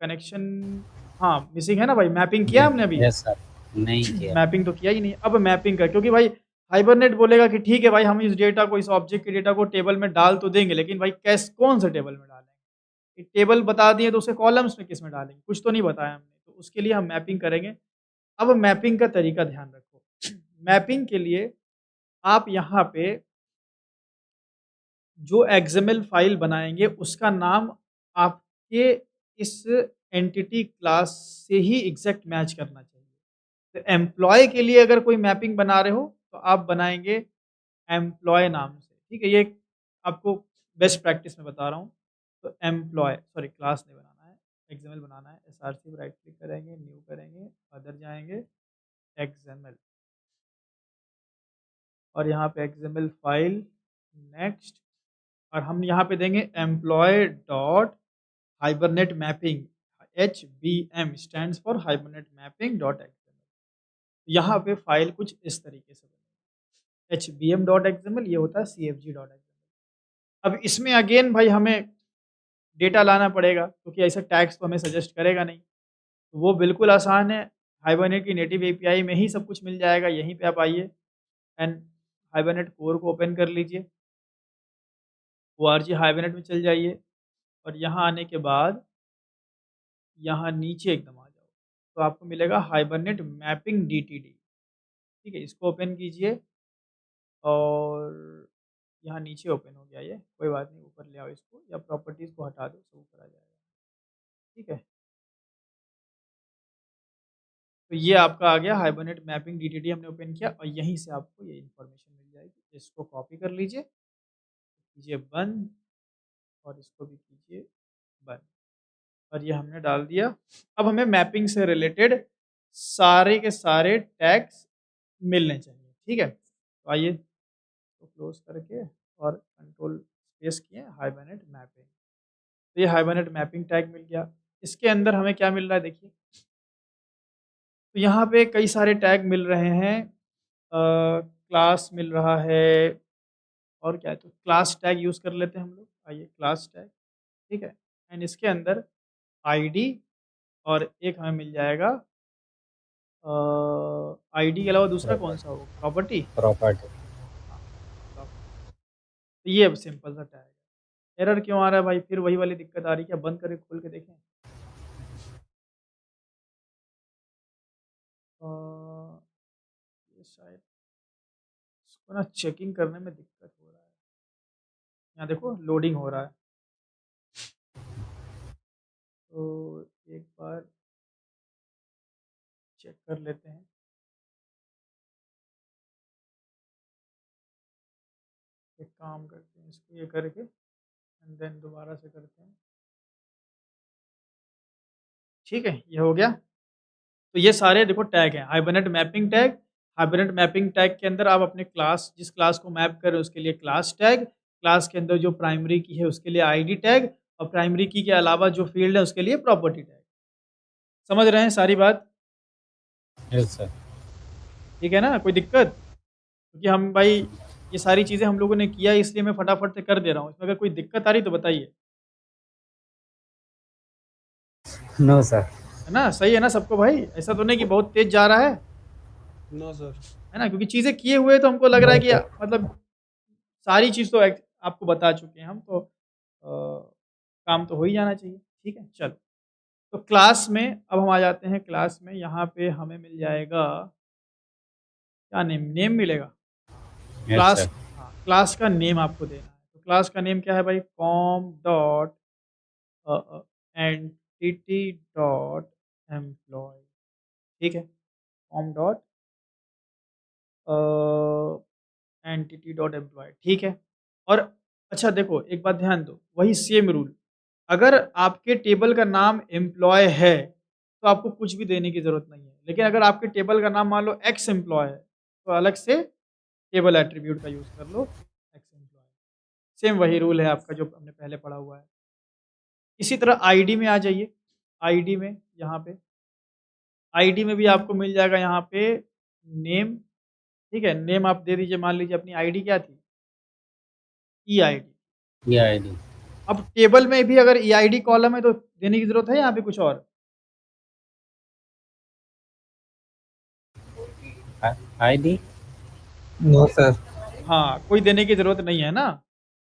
कनेक्शन, हाँ, मिसिंग है ना भाई, मैपिंग किया हमने अभी? Yes sir. नहीं किया। मैपिंग तो किया ही नहीं। अब मैपिंग का, क्योंकि भाई हाइबरनेट बोलेगा कि ठीक है भाई हम इस डेटा को, इस ऑब्जेक्ट के डेटा को टेबल में डाल तो देंगे, लेकिन भाई कैस कौन से टेबल में डालेंगे? एक टेबल बता दिए तो उसे कॉलम्स में किस में डालेंगे? कुछ तो नहीं बताया हमने। तो उसके लिए हम मैपिंग करेंगे। अब मैपिंग का तरीका ध्यान रखो। मैपिंग के लिए आप यहाँ पे जो एक्सएमएल फाइल बनाएँगे उसका नाम आपके इस एंटिटी क्लास से ही एग्ज़ैक्ट मैच करना चाहिए। तो एम्प्लॉयी के लिए अगर कोई मैपिंग बना रहे हो तो आप बनाएँगे एम्प्लॉयी नाम से, ठीक है? ये एक आपको बेस्ट प्रैक्टिस में बता रहा हूँ। तो एम्प्लॉयी सॉरी क्लास नहीं बनाना है, एक्सएमएल बनाना है। एसआरसी पे राइट क्लिक करेंगे, न्यू करेंगे, अदर जाएँगे, एक्सएमएल और यहाँ पे एक्सएमएल फाइल, नेक्स्ट और हम यहाँ पे देंगे employee dot hibernate mapping, HBM stands for hibernate mapping dot XML. यहाँ पे फाइल कुछ इस तरीके से बनेगी, HBM डॉट एक्सएमएल, ये होता है CFG डॉट एक्सएमएल। अब इसमें अगेन भाई हमें डेटा लाना पड़ेगा क्योंकि ऐसा टैग्स तो हमें सजेस्ट करेगा नहीं, तो वो बिल्कुल आसान है। हाइबरनेट की नेटिव एपीआई में ही सब कुछ मिल जाएगा, यहीं पे आप आइए एंड हाइबरनेट कोर को ओपन कर लीजिए, ORG हाइबरनेट में चल जाइए और यहाँ आने के बाद यहाँ नीचे एकदम आ जाओ, तो आपको मिलेगा हाइबरनेट मैपिंग DTD, ठीक है, इसको ओपन कीजिए और यहाँ नीचे ओपन हो गया ये, कोई बात नहीं, ऊपर ले आओ इसको या प्रॉपर्टीज़ को हटा दो, सब ऊपर आ जाएगा, ठीक है। तो ये आपका आ गया हाइबरनेट मैपिंग डीटीडी हमने ओपन किया और यहीं से आपको ये इन्फॉर्मेशन मिल जाएगी। इसको कॉपी कर लीजिए, कीजिए बंद और इसको भी कीजिए बंद और ये हमने डाल दिया। अब हमें मैपिंग से रिलेटेड सारे के सारे टैग्स मिलने चाहिए, ठीक है। तो आइए तो क्लोज करके और कंट्रोल स्पेस किए हाइबरनेट मैपिंग। तो ये हाइबरनेट मैपिंग टैग मिल गया। इसके अंदर हमें क्या मिल रहा है देखिए, तो यहाँ पे कई सारे टैग मिल रहे हैं, क्लास मिल रहा है और क्या है, तो क्लास टैग यूज़ कर लेते हैं हम लोग। आइए क्लास टैग, ठीक है। एंड इसके अंदर आईडी और एक हमें मिल जाएगा आईडी के अलावा दूसरा कौन सा होगा, प्रॉपर्टी। प्रॉपर्टी। हाँ, तो ये अब सिंपल सा टैग है। एरर क्यों आ रहा है भाई, फिर वही वाली दिक्कत आ रही है क्या, बंद करके खोल के देखें। ये शायद इसको ना चेकिंग करने में दिक्कत हो रहा है। यहाँ देखो लोडिंग हो रहा है, तो एक बार चेक कर लेते हैं। एक काम करते हैं, इसको ये करके एंड देन दोबारा से करते हैं, ठीक है। ये हो गया। तो ये सारे देखो टैग हैं, hibernate mapping tag. Hibernate mapping tag के अंदर आप अपने क्लास, जिस क्लास को मैप कर रहे हो उसके लिए क्लास टैग, क्लास के अंदर जो प्राइमरी की है उसके लिए आईडी टैग और प्राइमरी की के अलावा जो फील्ड है उसके लिए प्रॉपर्टी टैग। समझ रहे हैं सारी बात, यस सर। ठीक है ना, कोई दिक्कत? क्योंकि हम भाई ये सारी चीज़ें हम लोगों ने किया है, इसलिए मैं फटाफट से कर दे रहा हूँ। इसमें अगर कोई दिक्कत आ रही तो बताइए, नो सर। है ना, सही है ना सबको भाई, ऐसा तो नहीं कि बहुत तेज जा रहा है नो सर। है ना, क्योंकि चीज़ें किए हुए तो हमको लग रहा है कि No, मतलब सारी चीज़ तो आपको बता चुके हैं हम, तो काम तो हो ही जाना चाहिए, ठीक है। चलो, तो क्लास में अब हम आ जाते हैं, क्लास में यहाँ पे हमें मिल जाएगा क्या नेम, नेम मिलेगा यस क्लास। सर। हाँ, क्लास का नेम आपको देना है। तो क्लास का नेम क्या है भाई, com dot entity dot employee, ठीक है, com dot entity dot employee, ठीक है। और अच्छा देखो एक बात ध्यान दो, वही सेम रूल, अगर आपके टेबल का नाम एम्प्लॉय है तो आपको कुछ भी देने की ज़रूरत नहीं है, लेकिन अगर आपके टेबल का नाम मान लो एक्स एम्प्लॉय है तो अलग से टेबल एट्रीब्यूट का यूज़ कर लो, एक्स एम्प्लॉय। सेम वही रूल है आपका जो हमने पहले पढ़ा हुआ है। इसी तरह आईडी में आ जाइए, आईडी में यहाँ पे, आईडी में भी आपको मिल जाएगा यहाँ पे नेम, ठीक है। नेम आप दे दीजिए, मान लीजिए अपनी आईडी क्या थी, ई आईडी। ये आईडी। अब टेबल में भी अगर ई आईडी कॉलम है तो देने की ज़रूरत है यहाँ पे कुछ और, आईडी। no sir. हाँ, कोई देने की ज़रूरत नहीं है ना।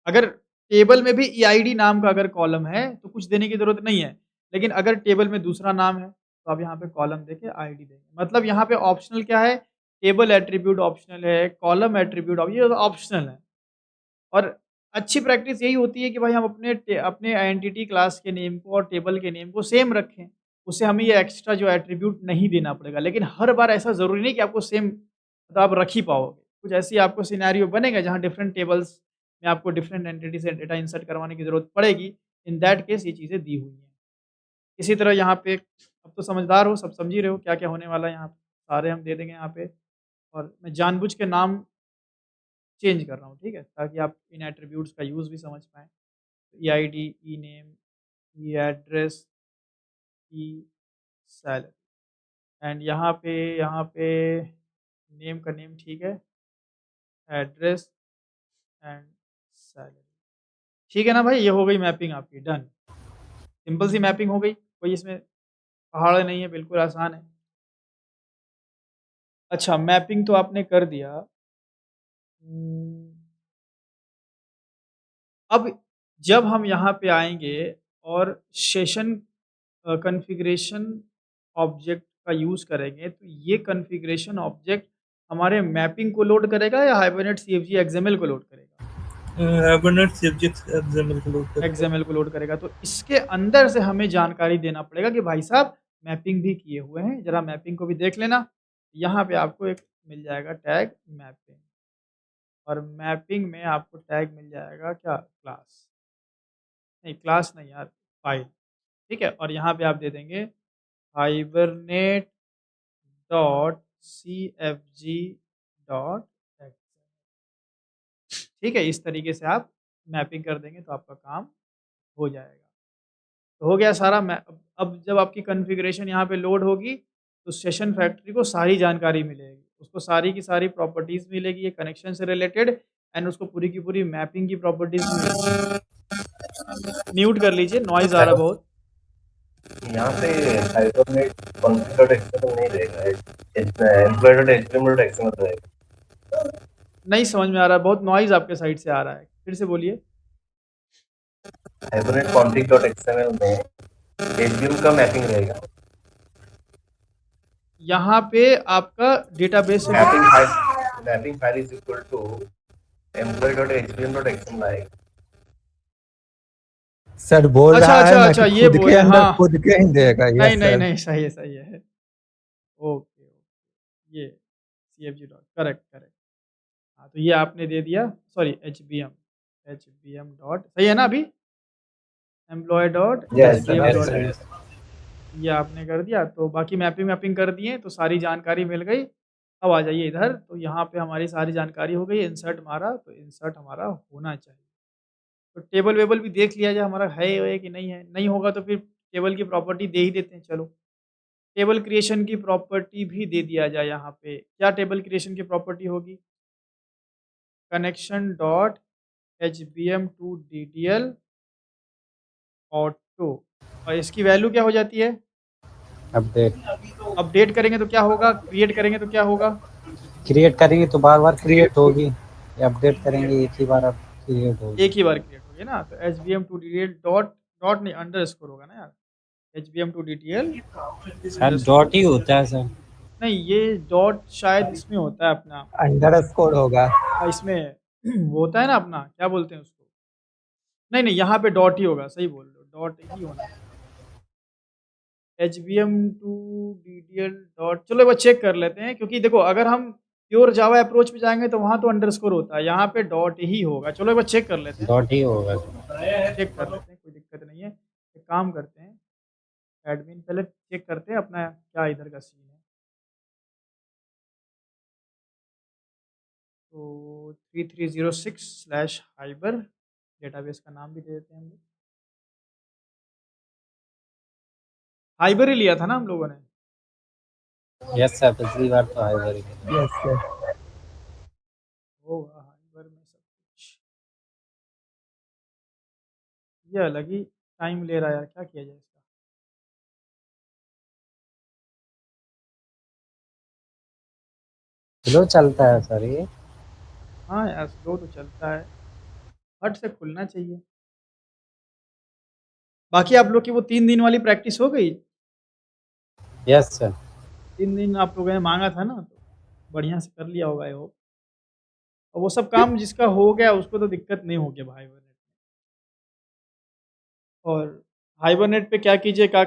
अगर टेबल में भी ईआईडी नाम का अगर कॉलम है तो कुछ देने की ज़रूरत नहीं है, लेकिन अगर टेबल में दूसरा नाम है तो आप यहाँ पे कॉलम देके आईडी देंगे। मतलब यहाँ पे ऑप्शनल क्या है, टेबल एट्रीब्यूट ऑप्शनल है, कॉलम एट्रीब्यूट ये ऑप्शनल है। और अच्छी प्रैक्टिस यही होती है कि भाई हम अपने एंटिटी क्लास के नेम को और टेबल के नेम को सेम रखें, उससे हमें ये एक्स्ट्रा जो एट्रीब्यूट नहीं देना पड़ेगा। लेकिन हर बार ऐसा ज़रूरी नहीं कि आपको सेम मतलब आप रख ही पाओगे। कुछ ऐसी आपको सिनेरियो बनेगा जहाँ डिफरेंट टेबल्स में आपको डिफरेंट एंटिटी से डेटा इंसर्ट करवाने की ज़रूरत पड़ेगी। इन दैट केस ये चीज़ें दी हुई हैं। इसी तरह यहाँ पे अब तो समझदार हो, सब समझ ही रहे हो क्या-क्या होने वाला है यहाँ पे। सारे हम दे देंगे यहाँ पे और मैं जानबूझ के नाम चेंज कर रहा हूँ, ठीक है? ताकि आप इन एट्रीब्यूट्स का यूज़ भी समझ पाएँ। ईआईडी, ई-नेम, ई-एड्रेस, ई-सैलरी एंड यहाँ पे नेम का नेम ठीक है, एड्रेस एंड सैलरी। ठीक है ना भाई? ये हो गई मैपिंग आपकी डन। सिंपल सी मैपिंग हो गई, कोई इसमें पहाड़ नहीं है, बिल्कुल आसान है। अच्छा मैपिंग तो आपने कर दिया। अब जब हम यहाँ पे आएँगे और सेशन कॉन्फ़िगरेशन ऑब्जेक्ट का यूज़ करेंगे, तो ये कॉन्फ़िगरेशन ऑब्जेक्ट हमारे मैपिंग को लोड करेगा या हाइबरनेट सीएफजी एक्सएमएल को लोड करेगा? हाइबरनेट सीएफजी एक्सएमएल को लोड करेगा। एक्सएमएल को लोड करेगा। तो इसके अंदर से हमें जानकारी देना पड़ेगा कि भाई साहब मैपिंग भी किए हुए हैं, ज़रा मैपिंग को भी देख लेना। यहाँ पे आपको एक मिल जाएगा टैग मैपिंग, और मैपिंग में आपको टैग मिल जाएगा क्या? क्लास, नहीं क्लास नहीं यार, फाइल, ठीक है? और यहाँ पे आप दे देंगे hibernate dot CFG dot x, ठीक है? इस तरीके से आप मैपिंग कर देंगे तो आपका काम हो जाएगा। तो हो गया सारा। मै अब जब आपकी कॉन्फ़िगरेशन यहाँ पे लोड होगी, तो सेशन फैक्ट्री को सारी जानकारी मिलेगी। उसको सारी की सारी प्रॉपर्टीज़ मिलेगी ये कनेक्शन से रिलेटेड, एंड उसको पूरी की पूरी मैपिंग की प्रॉपर्टीज़ भी मिलेगी। म्यूट कर लीजिए, नॉइज़ आ रहा है बहुत। यहाँ पे हाइबरनेट कॉन्फ़िगर एक्सएमएल नहीं रहेगा, employ dot HTML dot XML रहेगा। नहीं समझ में आ रहा है, बहुत नॉइज़ आपके साइड से आ रहा है। फिर से बोलिए। हाइबरनेट कॉन्फ़िग डॉट एक्सएमएल में एचटीएमएल का मैपिंग रहेगा। यहाँ पे आपका डेटाबेस से mapping file is equal to employee dot HTML dot XML आएगा। सर बोल अच्छा, रहा है अच्छा, ना अच्छा, कि ये खुद के बोले, अंदर हाँ। खुद के ही देगा। नहीं, यस नहीं, सर। नहीं, सही है, सही है। ओके, ओके, ये सीएफजी डॉट करेक्ट, करेक्ट। हाँ, तो ये आपने दे दिया, सॉरी एचबीएम डॉट, सही है ना अभी? Employ dot yes HBM yes, dot sir. X, ये आपने कर दिया। तो बाकी मैपिंग मैपिंग कर दिए, तो सारी जानकारी मिल गई। अब आ जाइए इधर, तो यहाँ पे हमारी सारी जानकारी हो गई। इंसर्ट मारा, तो इंसर्ट हमारा होना चाहिए। तो टेबल वेबल भी देख लिया जाए हमारा है कि नहीं है। नहीं होगा तो फिर टेबल की प्रॉपर्टी दे ही देते हैं। चलो, टेबल क्रिएशन की प्रॉपर्टी भी दे दिया जाए यहाँ पे। क्या टेबल क्रिएशन की प्रॉपर्टी होगी? Connection dot H B M to D D L auto, और इसकी वैल्यू क्या हो जाती है? अपडेट अपडेट करेंगे तो क्या होगा? क्रिएट करेंगे तो क्या होगा? क्रिएट करेंगे तो बार बार क्रिएट होगी, अपडेट करेंगे एक ही बार अब क्रिएट होगी। एक ही बार क्रिएट होगी ना। तो H B M to D D L dot, dot नहीं अंडर स्कोर होगा ना यार, H B M to D D L शायद डॉट ही होता है सर। नहीं, ये डॉट शायद इसमें होता है अपना, अंडरस्कोर होगा। इसमें वो होता है ना अपना, क्या बोलते हैं उसको? नहीं, नहीं, यहाँ पे डॉट ही होगा, सही बोल रहे हो, डॉट ही होना चाहिए। H B M to D D L dot, चलो एक बार चेक कर लेते हैं, क्योंकि देखो अगर हम प्योर जावा अप्रोच पे जाएंगे तो वहाँ तो अंडरस्कोर होता है, यहाँ पे डॉट ही होगा। चलो एक बार चेक कर लेते हैं, डॉट ही होगा। चेक कर लेते हैं, कोई दिक्कत नहीं है। एक काम करते हैं, एडमिन पहले चेक करते हैं अपना क्या इधर का सीन है। तो 3306/हाइबर डेटाबेस का नाम भी दे देते हैं हम लोग। हाइबर ही लिया था ना हम लोगों ने? यस सर, पिछली बार तो हाइबर ही था। Yes sir. होगा हाइबर में सब कुछ। ये अलग ही टाइम ले रहा है यार, क्या किया जाए इसका? स्लो चलता है सर ये। हाँ यार, स्लो तो चलता है, हट से खुलना चाहिए। बाकी आप लोग की वो 3 दिन वाली प्रैक्टिस हो गई? Yes sir. 3 दिन आप लोगों ने माँगा था ना, तो बढ़िया से कर लिया होगा आई होप। और वो सब काम जिसका हो गया उसको तो दिक्कत नहीं होगी अब हाइबरनेट में। और हाइबरनेट पे क्या कीजिए, का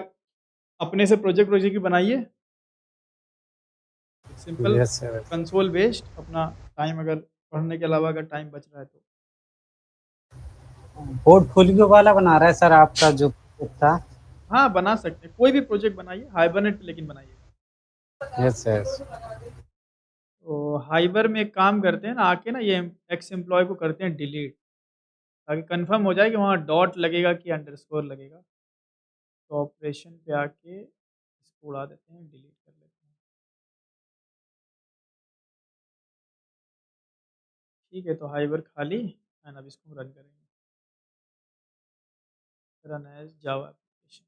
अपने से प्रोजेक्ट प्रोजेक्ट भी बनाइए, simple yes sir. Console based अपना। टाइम अगर पढ़ने के अलावा अगर टाइम बच रहा है तो पोर्टफोलियो वाला बना रहा है सर आपका जो था। हाँ, बना सकते हैं, कोई भी प्रोजेक्ट बनाइए हाइबरनेट पे, लेकिन बनाइए। Yes yes. तो हाइबर में एक काम करते हैं ना, आके ना ये एक्स एम्प्लॉय को करते हैं डिलीट, ताकि कंफर्म हो जाए कि वहाँ डॉट लगेगा कि अंडरस्कोर लगेगा। तो ऑपरेशन पे आके इसको उड़ा देते हैं, डिलीट कर लेते हैं। ठीक है, तो हाइबर खाली एंड अब इसको रन करेंगे, रन एज जावा एप्लीकेशन।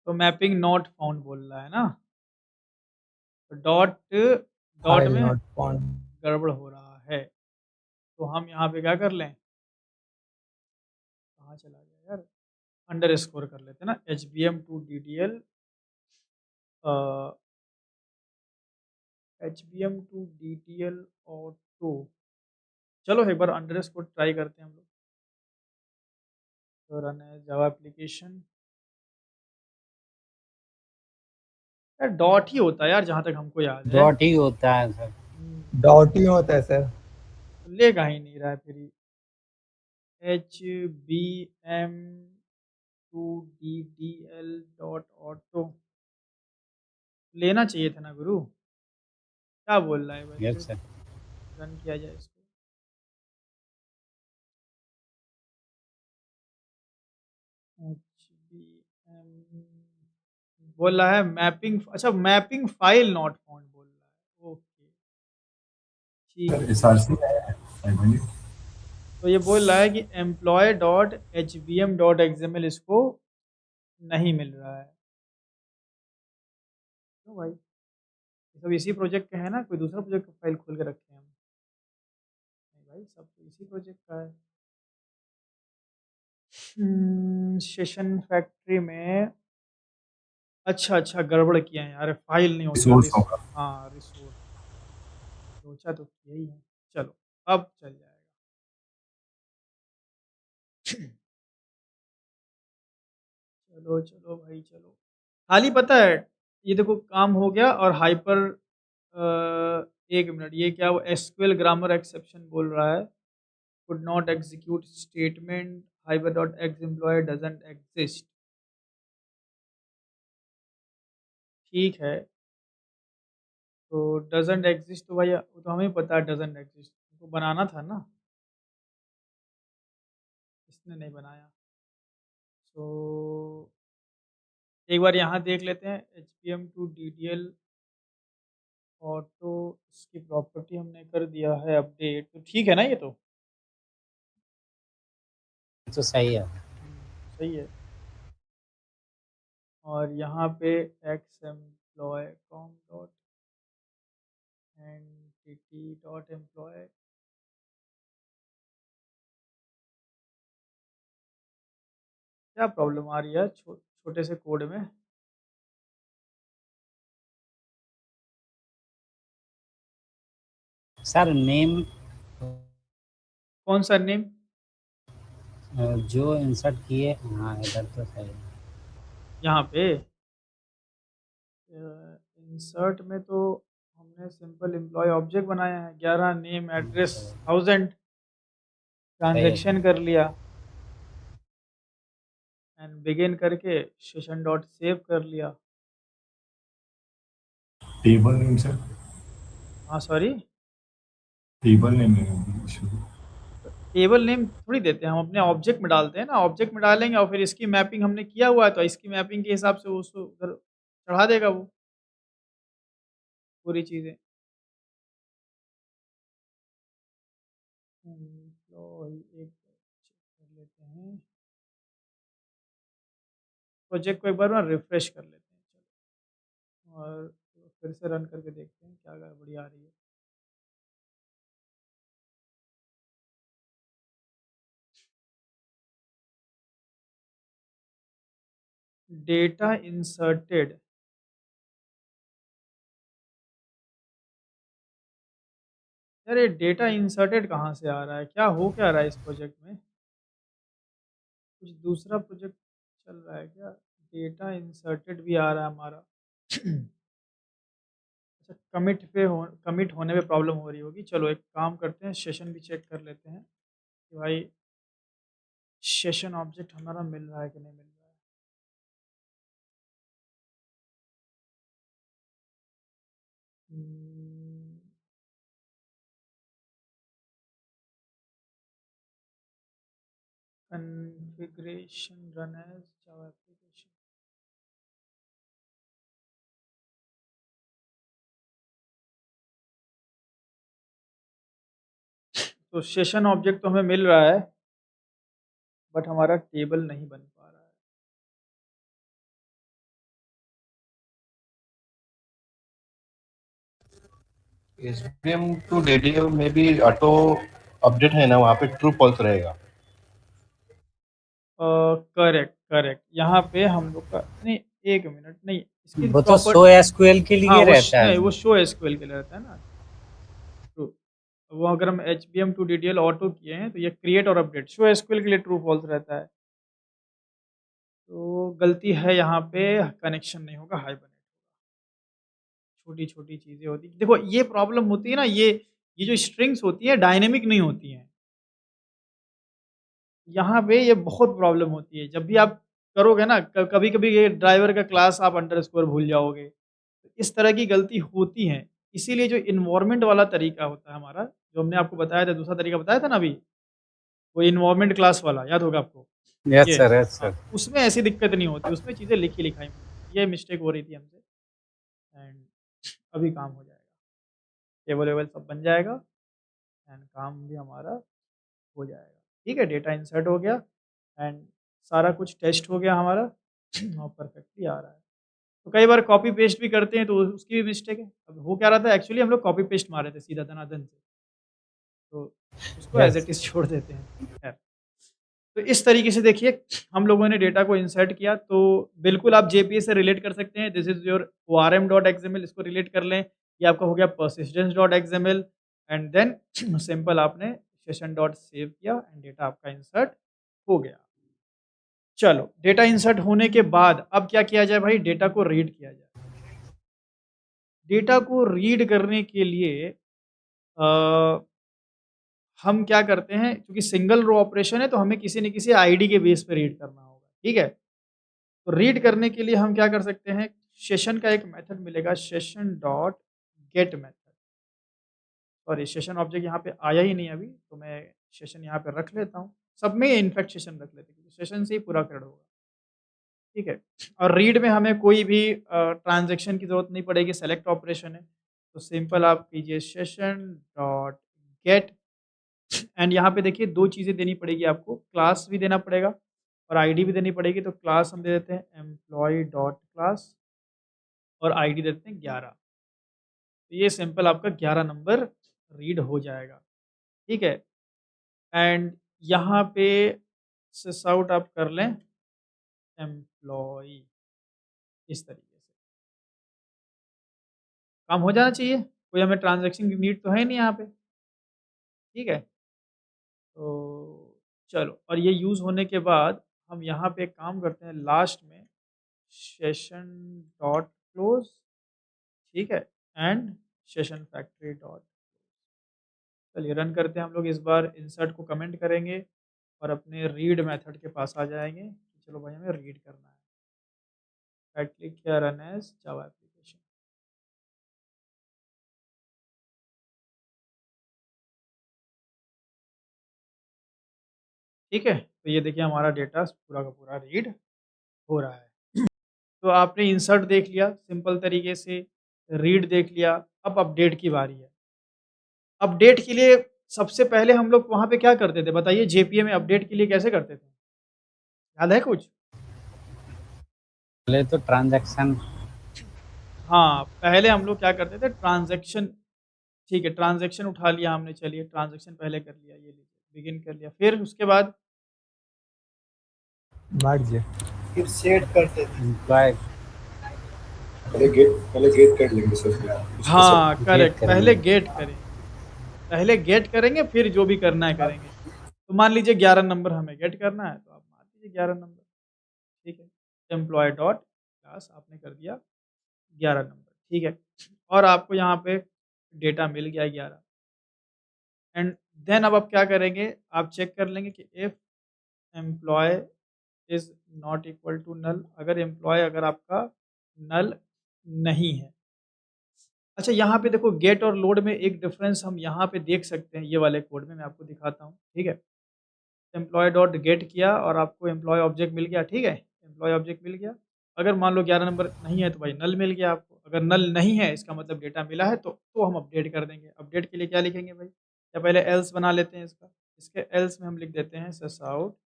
तो मैपिंग नॉट फाउंड बोल रहा है ना, तो डॉट डॉट फाइल में नॉट फाउंड। गड़बड़ हो रहा है। तो हम यहाँ पे क्या कर लें, कहाँ चला गया यार, अंडर स्कोर कर लेते हैं ना, H B M to D D L HBM to DTL auto. चलो एक बार अंडरस्कोर ट्राई करते हैं हम लोग। तो रन है जावा एप्लीकेशन। यार डॉट ही होता है यार, जहाँ तक हमको याद है। डॉट ही होता है सर। डॉट ही होता है सर। ले कहीं नहीं रहा है फिर ही। HBM to DTL dot auto लेना चाहिए था ना गुरु। क्या बोल रहा है यस वैसे? सर। रन किया जाए इसको। HBM बोल रहा है मैपिंग। अच्छा, मैपिंग फाइल नॉट फाउंड बोल रहा है। ओके ठीक है। SRC है 500। तो ये बोल रहा है कि employ dot HBM dot XML इसको नहीं मिल रहा है। क्यों भाई? ये सब इसी प्रोजेक्ट के हैं ना? कोई दूसरा प्रोजेक्ट का फाइल खोल के रखे हैं हम? नहीं भाई, सब तो इसी प्रोजेक्ट का है। सेशन फैक्ट्री में। अच्छा गड़बड़ किया है यार, फाइल नहीं होता। रिसोर्स होगा। हाँ रिसोर्स। सोचा तो किया ही है। चलो अब चल जाएगा। चलो भाई चलो। खाली पता है, ये देखो काम हो गया। और हाइपर एक मिनट, ये क्या वो SQL ग्रामर एक्सेप्शन बोल रहा है। could not execute statement hyper dot x employee doesn't exist। ठीक है, तो doesn't exist तो भाई वो तो हमें पता है doesn't exist। तो बनाना था ना, इसने नहीं बनाया। तो एक बार यहाँ देख लेते हैं। HBM टू DTL ऑटो, इसकी प्रॉपर्टी हमने कर दिया है अपडेट। तो ठीक है ना ये तो? तो सही है। सही है। और यहाँ पे X employee com dot entity dot employee. क्या प्रॉब्लम आ रही है छोटे से कोड में? सर नेम कौन सा नेम? जो इंसर्ट किए, हाँ इधर तो सही है। यहाँ पे इंसर्ट में तो हमने सिंपल एम्प्लॉय ऑब्जेक्ट बनाया है। 11 नेम एड्रेस 1000 ट्रांजैक्शन कर लिया एंड बिगिन करके सेशन डॉट सेव कर लिया। टेबल नेम सर, हाँ सॉरी, टेबल नेम नहीं। टेबल नेम थोड़ी देते हैं हम, अपने ऑब्जेक्ट में डालते हैं ना। ऑब्जेक्ट में डालेंगे और फिर इसकी मैपिंग हमने किया हुआ है, तो इसकी मैपिंग के हिसाब से उसको उधर चढ़ा देगा वो पूरी चीज़ें। एम्प्लॉय एक चेक कर लेते हैं, प्रोजेक्ट को एक बार ना रिफ्रेश कर लेते हैं। चलो और फिर से रन करके देखते हैं क्या गड़बड़ी आ रही है। Data inserted. यार ये डेटा इंसर्टेड कहाँ से आ रहा है? क्या हो क्या रहा है इस प्रोजेक्ट में? कुछ दूसरा प्रोजेक्ट चल रहा है क्या? डेटा इंसर्टेड भी आ रहा है हमारा। अच्छा, कमिट होने में प्रॉब्लम हो रही होगी। चलो एक काम करते हैं, सेशन भी चेक कर लेते हैं कि भाई सेशन ऑब्जेक्ट हमारा मिल रहा है कि नहीं मिल रहा है। Configuration run as Java application. तो सेशन ऑब्जेक्ट तो हमें मिल रहा है, बट हमारा टेबल नहीं बन पा रहा है। SPM टू DTL में भी ऑटो अपडेट है ना, वहाँ पे ट्रू फॉल्स रहेगा। करेक्ट यहाँ पे हम लोग का नहीं, एक मिनट नहीं, इसकी वो तो प्रॉपर शो एसक्यूएल के लिए हाँ रहता है। वो शो एसक्यूएल के लिए रहता है ना। ट्रू। वो अगर हम HBM टू DDL ऑटो किए हैं तो ये क्रिएट और अपडेट शो एसक्यूएल के लिए ट्रू फॉल्स रहता है। तो गलती है यहाँ पे, कनेक्शन नहीं होगा, हाइबरनेट होगा। छोटी-छोटी चीज़ें होती हैं। देखो ये प्रॉब्लम होती है ना, ये जो स्ट्रिंग्स होती हैं डायनेमिक नहीं होती हैं। यहाँ पे ये बहुत प्रॉब्लम होती है। जब भी आप करोगे ना कभी-कभी ये ड्राइवर का क्लास आप अंडरस्कोर भूल जाओगे। तो इस तरह की गलती होती है। इसीलिए जो एनवायरनमेंट वाला तरीका होता है हमारा, जो हमने आपको बताया था, दूसरा तरीका बताया था ना अभी, वो एनवायरनमेंट क्लास वाला, याद होगा आपको? यस ये सर, यस हाँ, सर। उसमें ऐसी दिक्कत नहीं होती, उसमें चीज़ें लिखी-लिखाई मिलती हैं। ये मिस्टेक हो रही थी हमसे एंड अभी काम हो जाएगा। टेबल-वेबल सब बन जाएगा एंड काम भी हमारा हो जाएगा। ठीक है, डेटा इंसर्ट हो गया एंड सारा कुछ टेस्ट हो गया हमारा और परफेक्टली आ रहा है। तो कई बार कॉपी पेस्ट भी करते हैं तो उसकी भी मिस्टेक है। अब हो क्या रहा था, एक्चुअली हम लोग कॉपी पेस्ट मार रहे थे सीधा दनादन से, तो उसको एज़ यस। इट इज़ छोड़ देते हैं। खैर, तो इस तरीके से देखिए हम लोगों ने डेटा को इंसर्ट किया, तो बिल्कुल आप जेपीए से रिलेट कर सकते हैं। दिस इज़ योर orm.xml, इसको रिलेट कर लें। ये आपका हो गया persistence.xml एंड देन सिंपल आपने सेशन डॉट सेव किया एंड डेटा आपका इंसर्ट हो गया। चलो, डेटा इंसर्ट होने के बाद अब क्या किया जाए भाई, डेटा को रीड किया जाए। डेटा को रीड करने के लिए हम क्या करते हैं, क्योंकि सिंगल रो ऑपरेशन है तो हमें किसी न किसी आईडी के बेस पे रीड करना होगा, ठीक है? तो रीड करने के लिए हम क्या कर सकते हैं, सेशन का एक मेथड मिलेगा, session dot get method. Sorry, session object यहाँ पे आया ही नहीं अभी, तो मैं सेशन यहाँ पे रख लेता हूँ। सब में इनफैक्ट सेशन रख लेते हैं क्योंकि सेशन से ही पूरा क्रेड होगा, ठीक है? और रीड में हमें कोई भी ट्रांज़ैक्शन की ज़रूरत नहीं पड़ेगी, सेलेक्ट ऑपरेशन है। तो सिंपल आप कीजिए सेशन डॉट गेट एंड यहाँ पे देखिए 2 चीज़ें देनी पड़ेगी आपको, क्लास भी देना पड़ेगा और आईडी भी देनी पड़ेगी। तो क्लास हम दे देते हैं एम्प्लॉयी डॉट क्लास और आईडी देते हैं 11। तो ये सिंपल आपका 11 नंबर रीड हो जाएगा, ठीक है? एंड यहाँ पे सिस आउट आप कर लें एम्प्लॉयी, इस तरीके से। काम हो जाना चाहिए, कोई हमें ट्रांज़ैक्शन की नीड तो है नहीं यहाँ पे, ठीक है? तो चलो, और ये यूज़ होने के बाद हम यहाँ पे एक काम करते हैं लास्ट में, सेशन डॉट क्लोज, ठीक है? एंड सेशन फैक्ट्री डॉट, चलिए रन करते हैं हम लोग। इस बार इंसर्ट को कमेंट करेंगे और अपने रीड मेथड के पास आ जाएंगे कि चलो भाई हमें रीड करना है। राइट क्लिक किया, रन एज जावा एप्लीकेशन। ठीक है, तो ये देखिए हमारा डेटा पूरा का पूरा रीड हो रहा है। तो आपने इंसर्ट देख लिया सिंपल तरीके से, रीड देख लिया, अब अपडेट की बारी है। अपडेट के लिए सबसे पहले हम लोग वहाँ पे क्या करते थे बताइए, जेपीए में अपडेट के लिए कैसे करते थे? याद है कुछ? पहले तो ट्रांजैक्शन। हाँ, पहले हम लोग क्या करते थे, ट्रांज़ैक्शन, ठीक है, ट्रांज़ैक्शन उठा लिया हमने, चलिए ट्रांज़ैक्शन पहले कर लिया, ये लीजिए, बिगिन कर लिया। फिर उसके बाद मर्ज। फिर सेट करते थे। एम्प्लॉय पहले गेट कर लेंगे सर। हाँ, गेट करेक्ट, करेंगे। पहले गेट करेंगे। पहले गेट करेंगे फिर जो भी करना है करेंगे। तो मान लीजिए 11 नंबर हमें गेट करना है, तो आप मान लीजिए 11 नंबर, ठीक है? एम्प्लॉयी डॉट क्लास आपने कर दिया 11 नंबर, ठीक है? और आपको यहाँ पे डेटा मिल गया 11 एंड देन अब आप क्या करेंगे, आप चेक कर लेंगे कि if employee is not equal to null, अगर एम्प्लॉय अगर आपका नल नहीं है। अच्छा, यहाँ पे देखो गेट और लोड में एक डिफरेंस हम यहाँ पे देख सकते हैं, ये वाले कोड में मैं आपको दिखाता हूँ, ठीक है? एम्प्लॉय डॉट गेट किया और आपको एम्प्लॉय ऑब्जेक्ट मिल गया, ठीक है? एम्प्लॉय ऑब्जेक्ट मिल गया। अगर मान लो 11 नंबर नहीं है तो भाई नल मिल गया आपको। अगर नल नहीं है इसका मतलब डेटा मिला है, तो हम अपडेट कर देंगे। अपडेट के लिए क्या लिखेंगे भाई? या पहले एल्स बना लेते हैं इसका। इसके एल्स में हम लिख देते हैं सिस आउट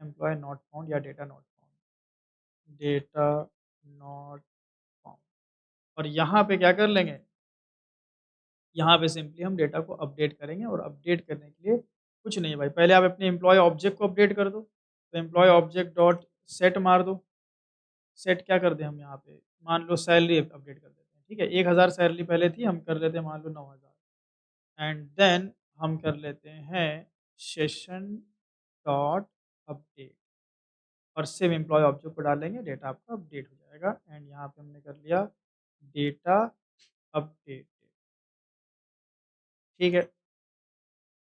एम्प्लॉय नॉट फाउंड या data not found, data not found. और यहाँ पे क्या कर लेंगे, यहाँ पे सिंपली हम डेटा को अपडेट करेंगे और अपडेट करने के लिए कुछ नहीं है भाई, पहले आप अपने एम्प्लॉय ऑब्जेक्ट को अपडेट कर दो। तो एम्प्लॉय ऑब्जेक्ट डॉट सेट मार दो। सेट क्या कर दें हम यहाँ पे, मान लो सैलरी अपडेट कर देते हैं, ठीक है। 1000 सैलरी पहले थी, हम कर लेते हैं मान लो 9000 एंड देन हम कर लेते हैं सेशन डॉट अपडेट और सेव एम्प्लॉय ऑब्जेक्ट को डालेंगे, डेटा आपका अपडेट हो जाएगा एंड यहाँ पे हमने कर लिया डेटा अपडेट, ठीक है।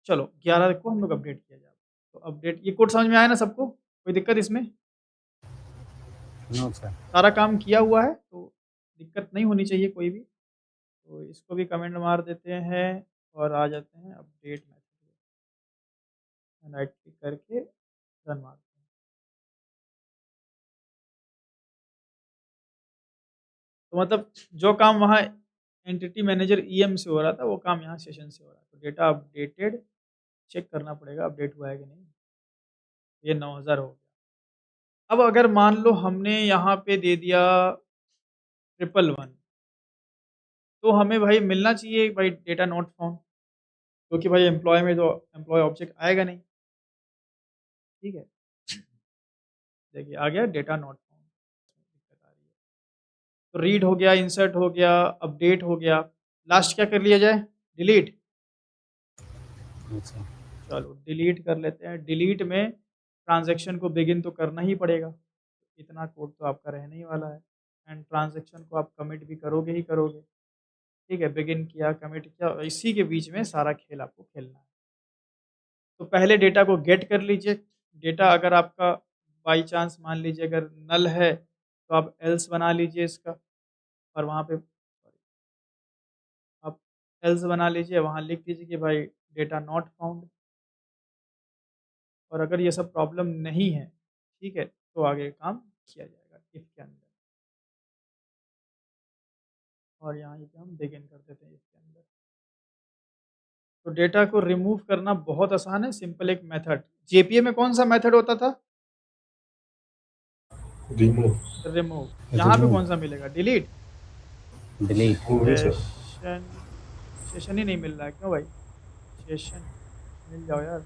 चलो 11 को हम लोग अपडेट किया जाए, तो अपडेट ये कोड समझ में आया ना सबको, कोई दिक्कत इसमें? No sir. सारा काम किया हुआ है तो दिक्कत नहीं होनी चाहिए कोई भी। तो इसको भी कमेंट मार देते हैं और आ जाते हैं अपडेट मेथड, राइट क्लिक करके रन मारते हैं। तो मतलब जो काम वहाँ एंटिटी मैनेजर ईएम से हो रहा था वो काम यहाँ सेशन से हो रहा है। तो डेटा अपडेटेड चेक करना पड़ेगा अपडेट हुआ है कि नहीं। ये 9000 हो गया। अब अगर मान लो हमने यहाँ पे दे दिया 111, तो हमें भाई मिलना चाहिए भाई डेटा नॉट फाउंड, क्योंकि भाई एम्प्लॉय में तो एम्प्लॉय ऑब्जेक्ट आएगा नहीं, ठीक है। देखिए आ गया डेटा नॉट फाउंड, दिक्कत आ रही है। तो रीड हो गया, इंसर्ट हो गया, अपडेट हो गया, लास्ट क्या कर लिया जाए? डिलीट। अच्छा। चलो डिलीट कर लेते हैं। डिलीट में ट्रांजैक्शन को बिगिन तो करना ही पड़ेगा, इतना कोड तो आपका रहने ही वाला है एंड ट्रांजैक्शन को आप कमिट भी करोगे ही करोगे, ठीक है। बिगिन किया, कमिट किया, इसी के बीच में सारा खेल आपको खेलना है। तो पहले डेटा को गेट कर लीजिए। डेटा अगर आपका बाई चांस मान लीजिए अगर नल है तो आप एल्स बना लीजिए इसका, और वहाँ पे आप एल्स बना लीजिए, वहाँ लिख दीजिए कि भाई डेटा नॉट फाउंड। और अगर ये सब प्रॉब्लम नहीं है, ठीक है, तो आगे काम किया जाएगा इफ के अंदर। और यहाँ पे हम बिगिन कर देते हैं इसके अंदर। तो डेटा को रिमूव करना बहुत आसान है, सिंपल एक मेथड। जेपीए में कौन सा मेथड होता था? Remove remove. यहाँ पे कौन सा मिलेगा? डिलीट। डिलीट। मूवी सर सेशन, सेशन ही नहीं मिल रहा है क्यों भाई? सेशन मिल जाओ यार।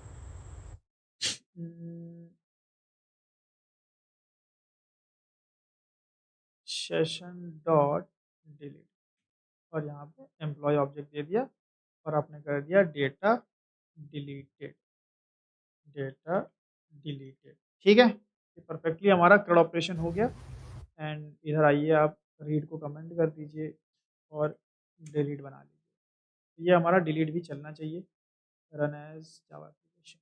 सेशन डॉट डिलीट और यहाँ पे एम्प्लॉय ऑब्जेक्ट दे दिया और आपने कर दिया डेटा डिलीटेड, डेटा डिलीटेड, ठीक है। ये परफेक्टली हमारा CRUD ऑपरेशन हो गया एंड इधर आइए आप रीड को कमेंट कर दीजिए और डिलीट बना लीजिए। ये हमारा डिलीट भी चलना चाहिए, रन एज जावा एप्लीकेशन।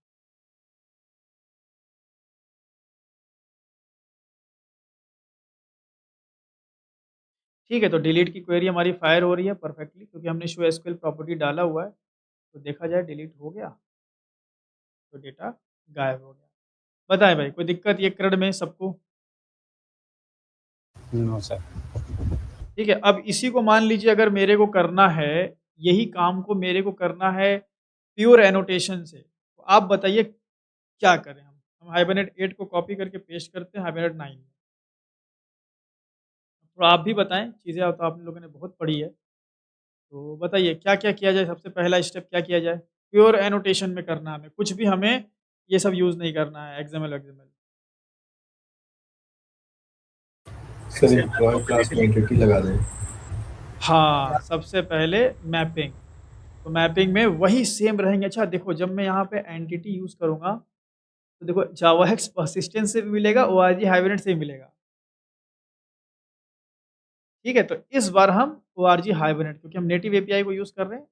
ठीक है, तो डिलीट की क्वेरी हमारी फायर हो रही है परफेक्टली, क्योंकि हमने शो एसक्यूएल प्रॉपर्टी डाला हुआ है। तो देखा जाए डिलीट हो गया तो डेटा गायब हो गया। बताएं भाई कोई दिक्कत ये CRUD में सबको? No sir. ठीक है, अब इसी को मान लीजिए अगर मेरे को करना है, यही काम को मेरे को करना है प्योर एनोटेशन से, तो आप बताइए क्या करें? हम हाइबरनेट 8 को कॉपी करके पेस्ट करते हैं हाइबरनेट 9 में। तो आप भी बताएं, चीज़ें तो आप लोगों ने बहुत पढ़ी है, तो बताइए क्या क्या किया जाए? सबसे पहला स्टेप क्या किया जाए? प्योर एनोटेशन में करना है हमें, कुछ भी हमें ये सब यूज़ नहीं करना है, एक्सएमएल वेक्सएमएल। सर एम्प्लॉय क्लास में एंटिटी लगा दें। हाँ, सबसे पहले मैपिंग। तो मैपिंग में वही सेम रहेंगे। अच्छा देखो, जब मैं यहाँ पे एंटिटी यूज़ करूँगा तो देखो जावाहेक्स परसिस्टेंस से भी मिलेगा, ओआरजी हाइबरनेट से भी मिलेगा, ठीक है। तो इस बार हम ओआरजी हाइबरनेट, क्योंकि हम नेटिव एपीआई को यूज़ कर रहे हैं,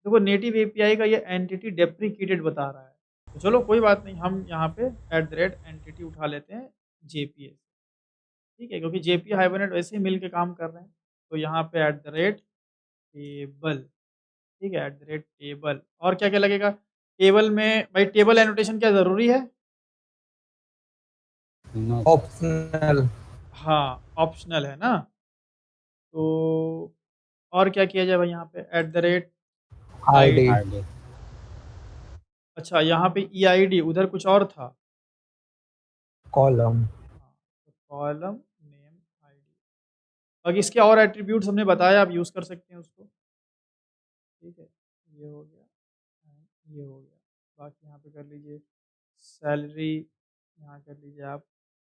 देखो नेटिव एपीआई का ये एंटिटी डेप्रिकेटेड बता रहा है। तो चलो कोई बात नहीं, हम यहाँ पे @एंटिटी उठा लेते हैं जेपीए, ठीक है, क्योंकि जेपीए हाइबरनेट वैसे ही मिल के काम कर रहे हैं। तो यहाँ पे @टेबल, ठीक है, @टेबल। और क्या क्या लगेगा टेबल में? भाई टेबल एनोटेशन क्या ज़रूरी है? नो। ऑप्शनल। हाँ, ऑप्शनल है ना। तो और क्या किया जाए भाई यहाँ पे? आईडी। id। अच्छा यहाँ पे EID, उधर कुछ और था। कॉलम। हाँ, तो कॉलम नेम ID। बाकी इसके और एट्रीब्यूट्स हमने बताया, आप यूज़ कर सकते हैं उसको, ठीक है। ये हो गया, ये हो गया। बाकी यहाँ पे कर लीजिए सैलरी, यहाँ कर लीजिए आप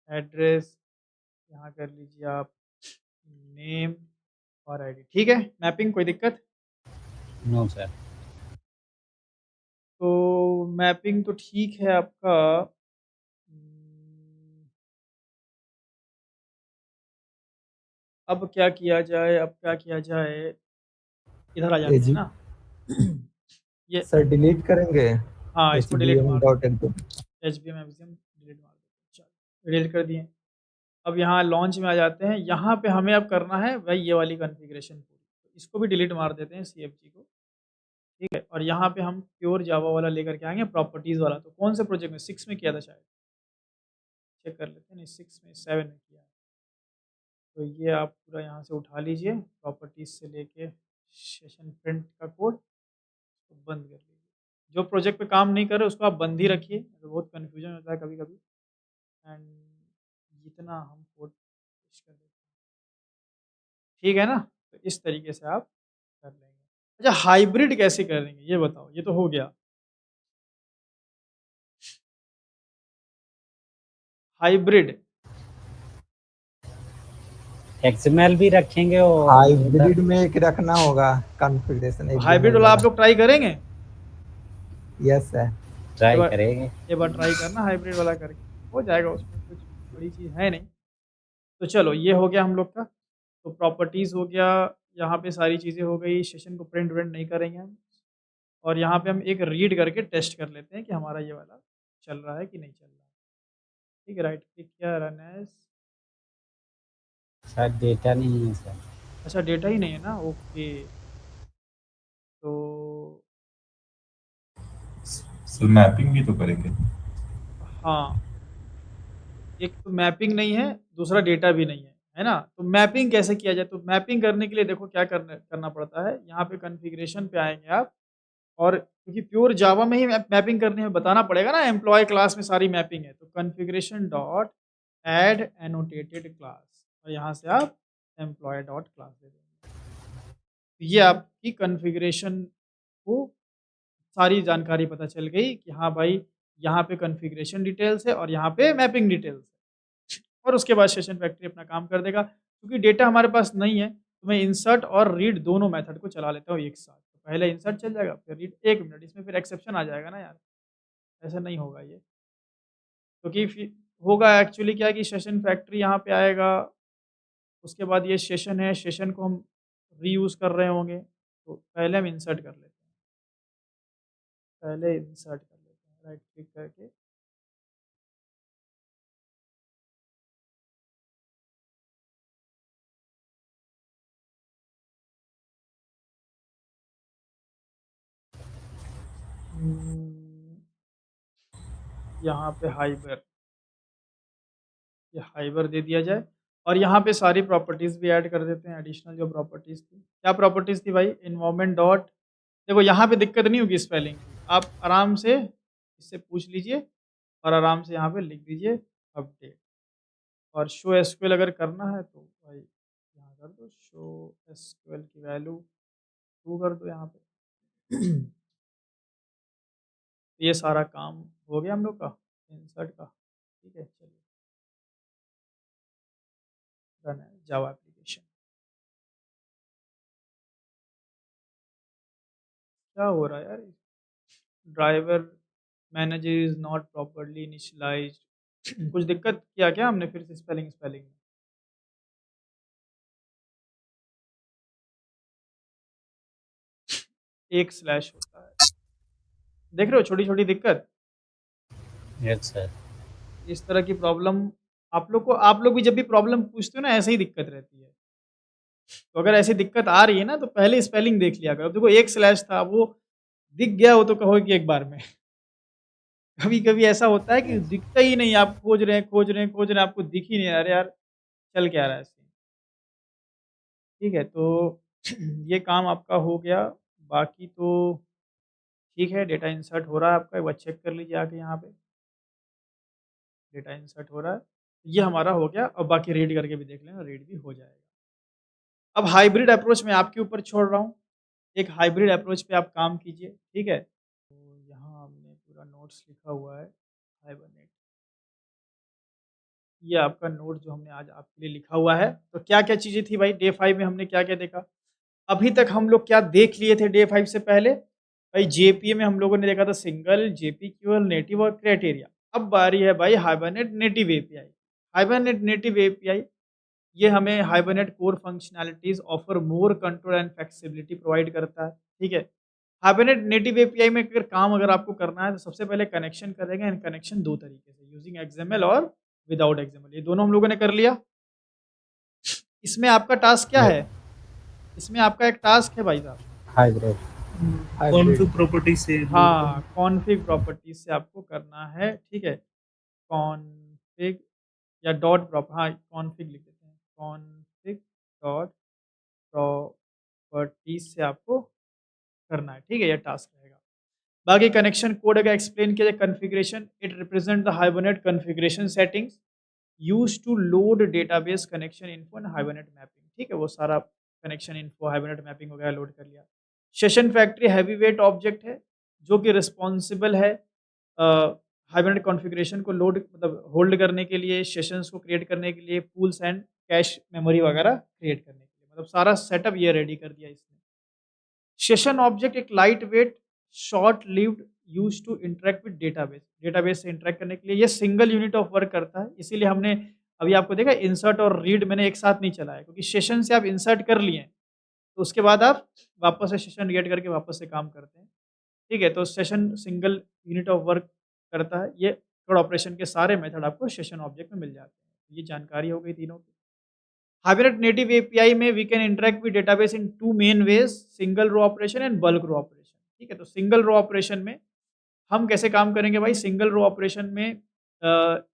एड्रेस, यहाँ कर लीजिए आप नेम और आईडी। ठीक है, मैपिंग कोई दिक्कत? No sir. तो मैपिंग तो ठीक है आपका। अब क्या किया जाए, अब क्या किया जाए? इधर आ जाते हैं एजी ना। ये सर डिलीट करेंगे हाँ, इसको डिलीट मार दो। HBM.input। HBM एफसीएम डिलीट मार दो। चलो डिलीट कर दिए। अब यहाँ लॉन्च में आ जाते हैं। यहाँ पे हमें अब करना है भाई ये वाली कॉन्फ़िगरेशन पूरी। इसको भी डिलीट मार देते हैं CFG को। ठीक है, और यहाँ पे हम प्योर जावा वाला लेकर के आएंगे, प्रॉपर्टीज़ वाला। तो कौन से प्रोजेक्ट में? 6 में किया था शायद, चेक कर लेते हैं। नहीं 6 में, 7 में किया है। तो ये आप पूरा यहाँ से उठा लीजिए, प्रॉपर्टीज़ से लेके सेशन प्रिंट का कोड, तो बंद कर लीजिए। जो प्रोजेक्ट पे काम नहीं कर रहे उसको आप बंद ही रखिए, तो बहुत कन्फ्यूजन होता है कभी कभी। एंड जितना हम कोड पेश कर देते हैं, ठीक है ना। तो इस तरीके से आप कर लेंगे। अच्छा, हाइब्रिड कैसे करेंगे ये बताओ? ये तो हो गया हाइब्रिड। XML भी रखेंगे और हाइब्रिड में एक रखना होगा कॉन्फ़िगरेशन हाइब्रिड वाला आप लोग ट्राई करेंगे? Yes sir. ट्राई एक बार करेंगे। एक बार ट्राई करना हाइब्रिड वाला करके, हो जाएगा। उसमें कुछ बड़ी चीज़ है नहीं। तो चलो ये हो गया हम लोग का। तो प्रॉपर्टीज़ हो गया, यहाँ पे सारी चीज़ें हो गई। सेशन को प्रिंट व्रिंट नहीं करेंगे हम। और यहाँ पे हम एक रीड करके टेस्ट कर लेते हैं कि हमारा ये वाला चल रहा है कि नहीं चल रहा है। ठीक है, राइट क्लिक किया, रन एज। शायद डेटा नहीं है सर। अच्छा, डेटा ही नहीं है ना, ओके। तो सर मैपिंग भी तो करेंगे। हाँ, एक तो मैपिंग नहीं है, दूसरा डेटा भी नहीं है ना। तो मैपिंग कैसे किया जाए? तो मैपिंग करने के लिए देखो क्या करना पड़ता है। यहाँ पे कॉन्फ़िगरेशन पे आएँगे आप, और क्योंकि प्योर जावा में ही मैपिंग करनी है, बताना पड़ेगा ना, एम्प्लॉय क्लास में सारी मैपिंग है। तो configuration dot add annotated class, और यहाँ से आप एम्प्लॉय डॉट क्लास दे देंगे। तो ये आपकी कॉन्फ़िगरेशन को सारी जानकारी पता चल गई कि हाँ भाई, यहाँ पे कॉन्फ़िगरेशन डिटेल्स है और यहाँ पे मैपिंग डिटेल्स है। और उसके बाद सेशन फैक्ट्री अपना काम कर देगा। क्योंकि डेटा हमारे पास नहीं है, तो मैं इंसर्ट और रीड दोनों मेथड को चला लेता हूँ एक साथ। तो पहले इंसर्ट चल जाएगा, फिर रीड। 1 मिनट, इसमें फिर एक्सेप्शन आ जाएगा ना यार, ऐसा नहीं होगा ये। क्योंकि फिर होगा एक्चुअली क्या कि सेशन फैक्ट्री यहाँ पे आएगा, उसके बाद ये सेशन है, सेशन को हम रीयूज़ कर रहे होंगे। तो पहले हम इंसर्ट कर लेते हैं, पहले इंसर्ट कर लेते हैं राइट क्लिक करके। यहाँ पे ये हाइबर दे दिया जाए, और यहाँ पे सारी प्रॉपर्टीज़ भी ऐड कर देते हैं, एडिशनल जो प्रॉपर्टीज़ थी। क्या प्रॉपर्टीज़ थी भाई? एनवायरनमेंट डॉट, देखो यहाँ पे दिक्कत नहीं होगी स्पेलिंग की, आप आराम से इससे पूछ लीजिए और आराम से यहाँ पे लिख दीजिए अपडेट। और शो एसक्यूएल अगर करना है तो भाई यहाँ कर दो, शो एसक्यूएल की वैल्यू ट्रू कर दो यहाँ पे। ये सारा काम हो गया हम लोग का इंसर्ट का। ठीक है, चलिए रन है जावा एप्लीकेशन। क्या हो रहा है यार? Driver manager is not properly initialised. कुछ दिक्कत किया क्या हमने फिर से स्पेलिंग में? एक स्लैश होता है, देख रहे हो, छोटी छोटी दिक्कत। Yes sir. इस तरह की प्रॉब्लम आप लोग भी जब भी प्रॉब्लम पूछते हो ना, ऐसे ही दिक्कत रहती है। तो अगर ऐसी दिक्कत आ रही है ना, तो पहले स्पेलिंग देख लिया करो। देखो एक स्लैश था, वो दिख गया हो तो कहो कि एक बार में। कभी कभी ऐसा होता है कि दिखता ही नहीं, आप खोज रहे हैं खोज रहे हैं खोज रहे हैं, आपको दिख ही नहीं, अरे यार चल क्या रहा है ऐसे। ठीक है, तो ये काम आपका हो गया। बाकी तो ठीक है, डेटा इंसर्ट हो रहा है आपका, एक बार चेक कर लीजिए आके यहाँ पे डेटा इंसर्ट हो रहा है। ये हमारा हो गया। अब बाकी रीड करके भी देख लेना, रीड भी हो जाएगा। अब हाइब्रिड अप्रोच मैं आपके ऊपर छोड़ रहा हूँ। एक हाइब्रिड अप्रोच पे आप काम कीजिए, ठीक है। तो यहाँ हमने पूरा नोट्स लिखा हुआ है हाइबरनेट। ये आपका नोट जो हमने आज आपके लिए लिखा हुआ है। तो क्या-क्या चीज़ें थी भाई डे 5 में हमने क्या-क्या देखा? अभी तक हम लोग क्या देख लिए थे डे 5 से पहले? भाई जेपीए में हम लोगों ने देखा था सिंगल, जेपीक्यूएल, नेटिव और क्राइटेरिया। अब बारी है भाई hibernate native API. Hibernate native API ये हमें hibernate core functionalities offer more control and flexibility provide करता है, ठीक है? हाइबरनेट नेटिव एपीआई में अगर आपको करना है तो सबसे पहले कनेक्शन करेंगे एंड कनेक्शन 2 तरीके से यूजिंग एक्सएमएल और विदाउट एक्सएमएल ये दोनों हम लोगों ने कर लिया। इसमें आपका टास्क क्या है? इसमें आपका एक टास्क है भाई साहब। हाइब्रिड कॉन्फ़िग प्रॉपर्टी से हाँ, कॉन्फ़िग प्रॉपर्टीज़ से आपको करना है, ठीक है? कॉन्फ़िग या डॉट हाँ, कॉन्फ़िग लिख देते हैं। कॉन्फ़िग डॉट प्रॉपर्टीज़ से आपको करना है, ठीक है? ये टास्क रहेगा। बाकी कनेक्शन कोड अगर एक्सप्लेन किया जाए configuration, it represent the hibernate configuration settings used to load database connection info and hibernate mapping, ठीक है? वो सारा कनेक्शन इन्फो, हाइबरनेट मैपिंग वगैरह लोड कर लिया। सेशन फैक्ट्री हैवीवेट ऑब्जेक्ट है, जो कि रिस्पॉन्सिबल है हाइबरनेट कॉन्फ़िगरेशन को होल्ड करने के लिए, सेशंस को क्रिएट करने के लिए, पूल्स एंड कैश मेमोरी वगैरह क्रिएट करने के लिए। सारा सेटअप ये रेडी कर दिया इसने। सेशन ऑब्जेक्ट एक light weight, short lived used to interact with database. Database से इंटरेक्ट करने के लिए ये सिंगल यूनिट ऑफ वर्क करता है, इसीलिए हमने अभी आपको देखा इंसर्ट और रीड मैंने एक साथ नहीं चलाया, क्योंकि सेशन से आप इंसर्ट कर लिए हैं, तो उसके बाद आप वापस से सेशन क्रिएट करके वापस से काम करते हैं, ठीक है? तो session single unit of work करता है। ये कोड ऑपरेशन के सारे मेथड आपको सेशन ऑब्जेक्ट में मिल जाते हैं। ये जानकारी हो गई तीनों की। हाइबरनेट नेटिव एपीआई में we can interact with database in 2 main ways, single row operation and bulk row operation, ठीक है? तो सिंगल रो ऑपरेशन में हम कैसे काम करेंगे भाई? सिंगल रो ऑपरेशन में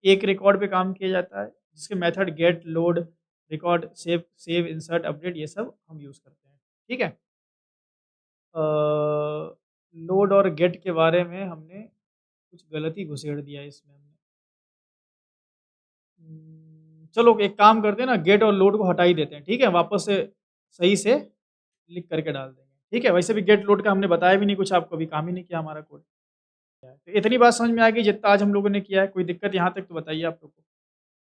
एक रिकॉर्ड पे काम किया जाता है, जिसके method gate, load, record, save, insert, update ये सब हम यूज़ करते हैं, ठीक है? लोड और गेट के बारे में हमने कुछ गलती घुसेड़ दिया है इसमें हमने। चलो एक काम करते हैं ना, गेट और लोड को हटा ही देते हैं, ठीक है? वापस से सही से लिख करके डाल देंगे, ठीक है? वैसे भी गेट लोड का हमने बताया भी नहीं कुछ आपको, अभी काम ही नहीं किया हमारा कोड। तो इतनी बात समझ में आ गई जितना आज हम लोगों ने किया है। कोई दिक्कत यहाँ तक तो बताइए आप लोग को।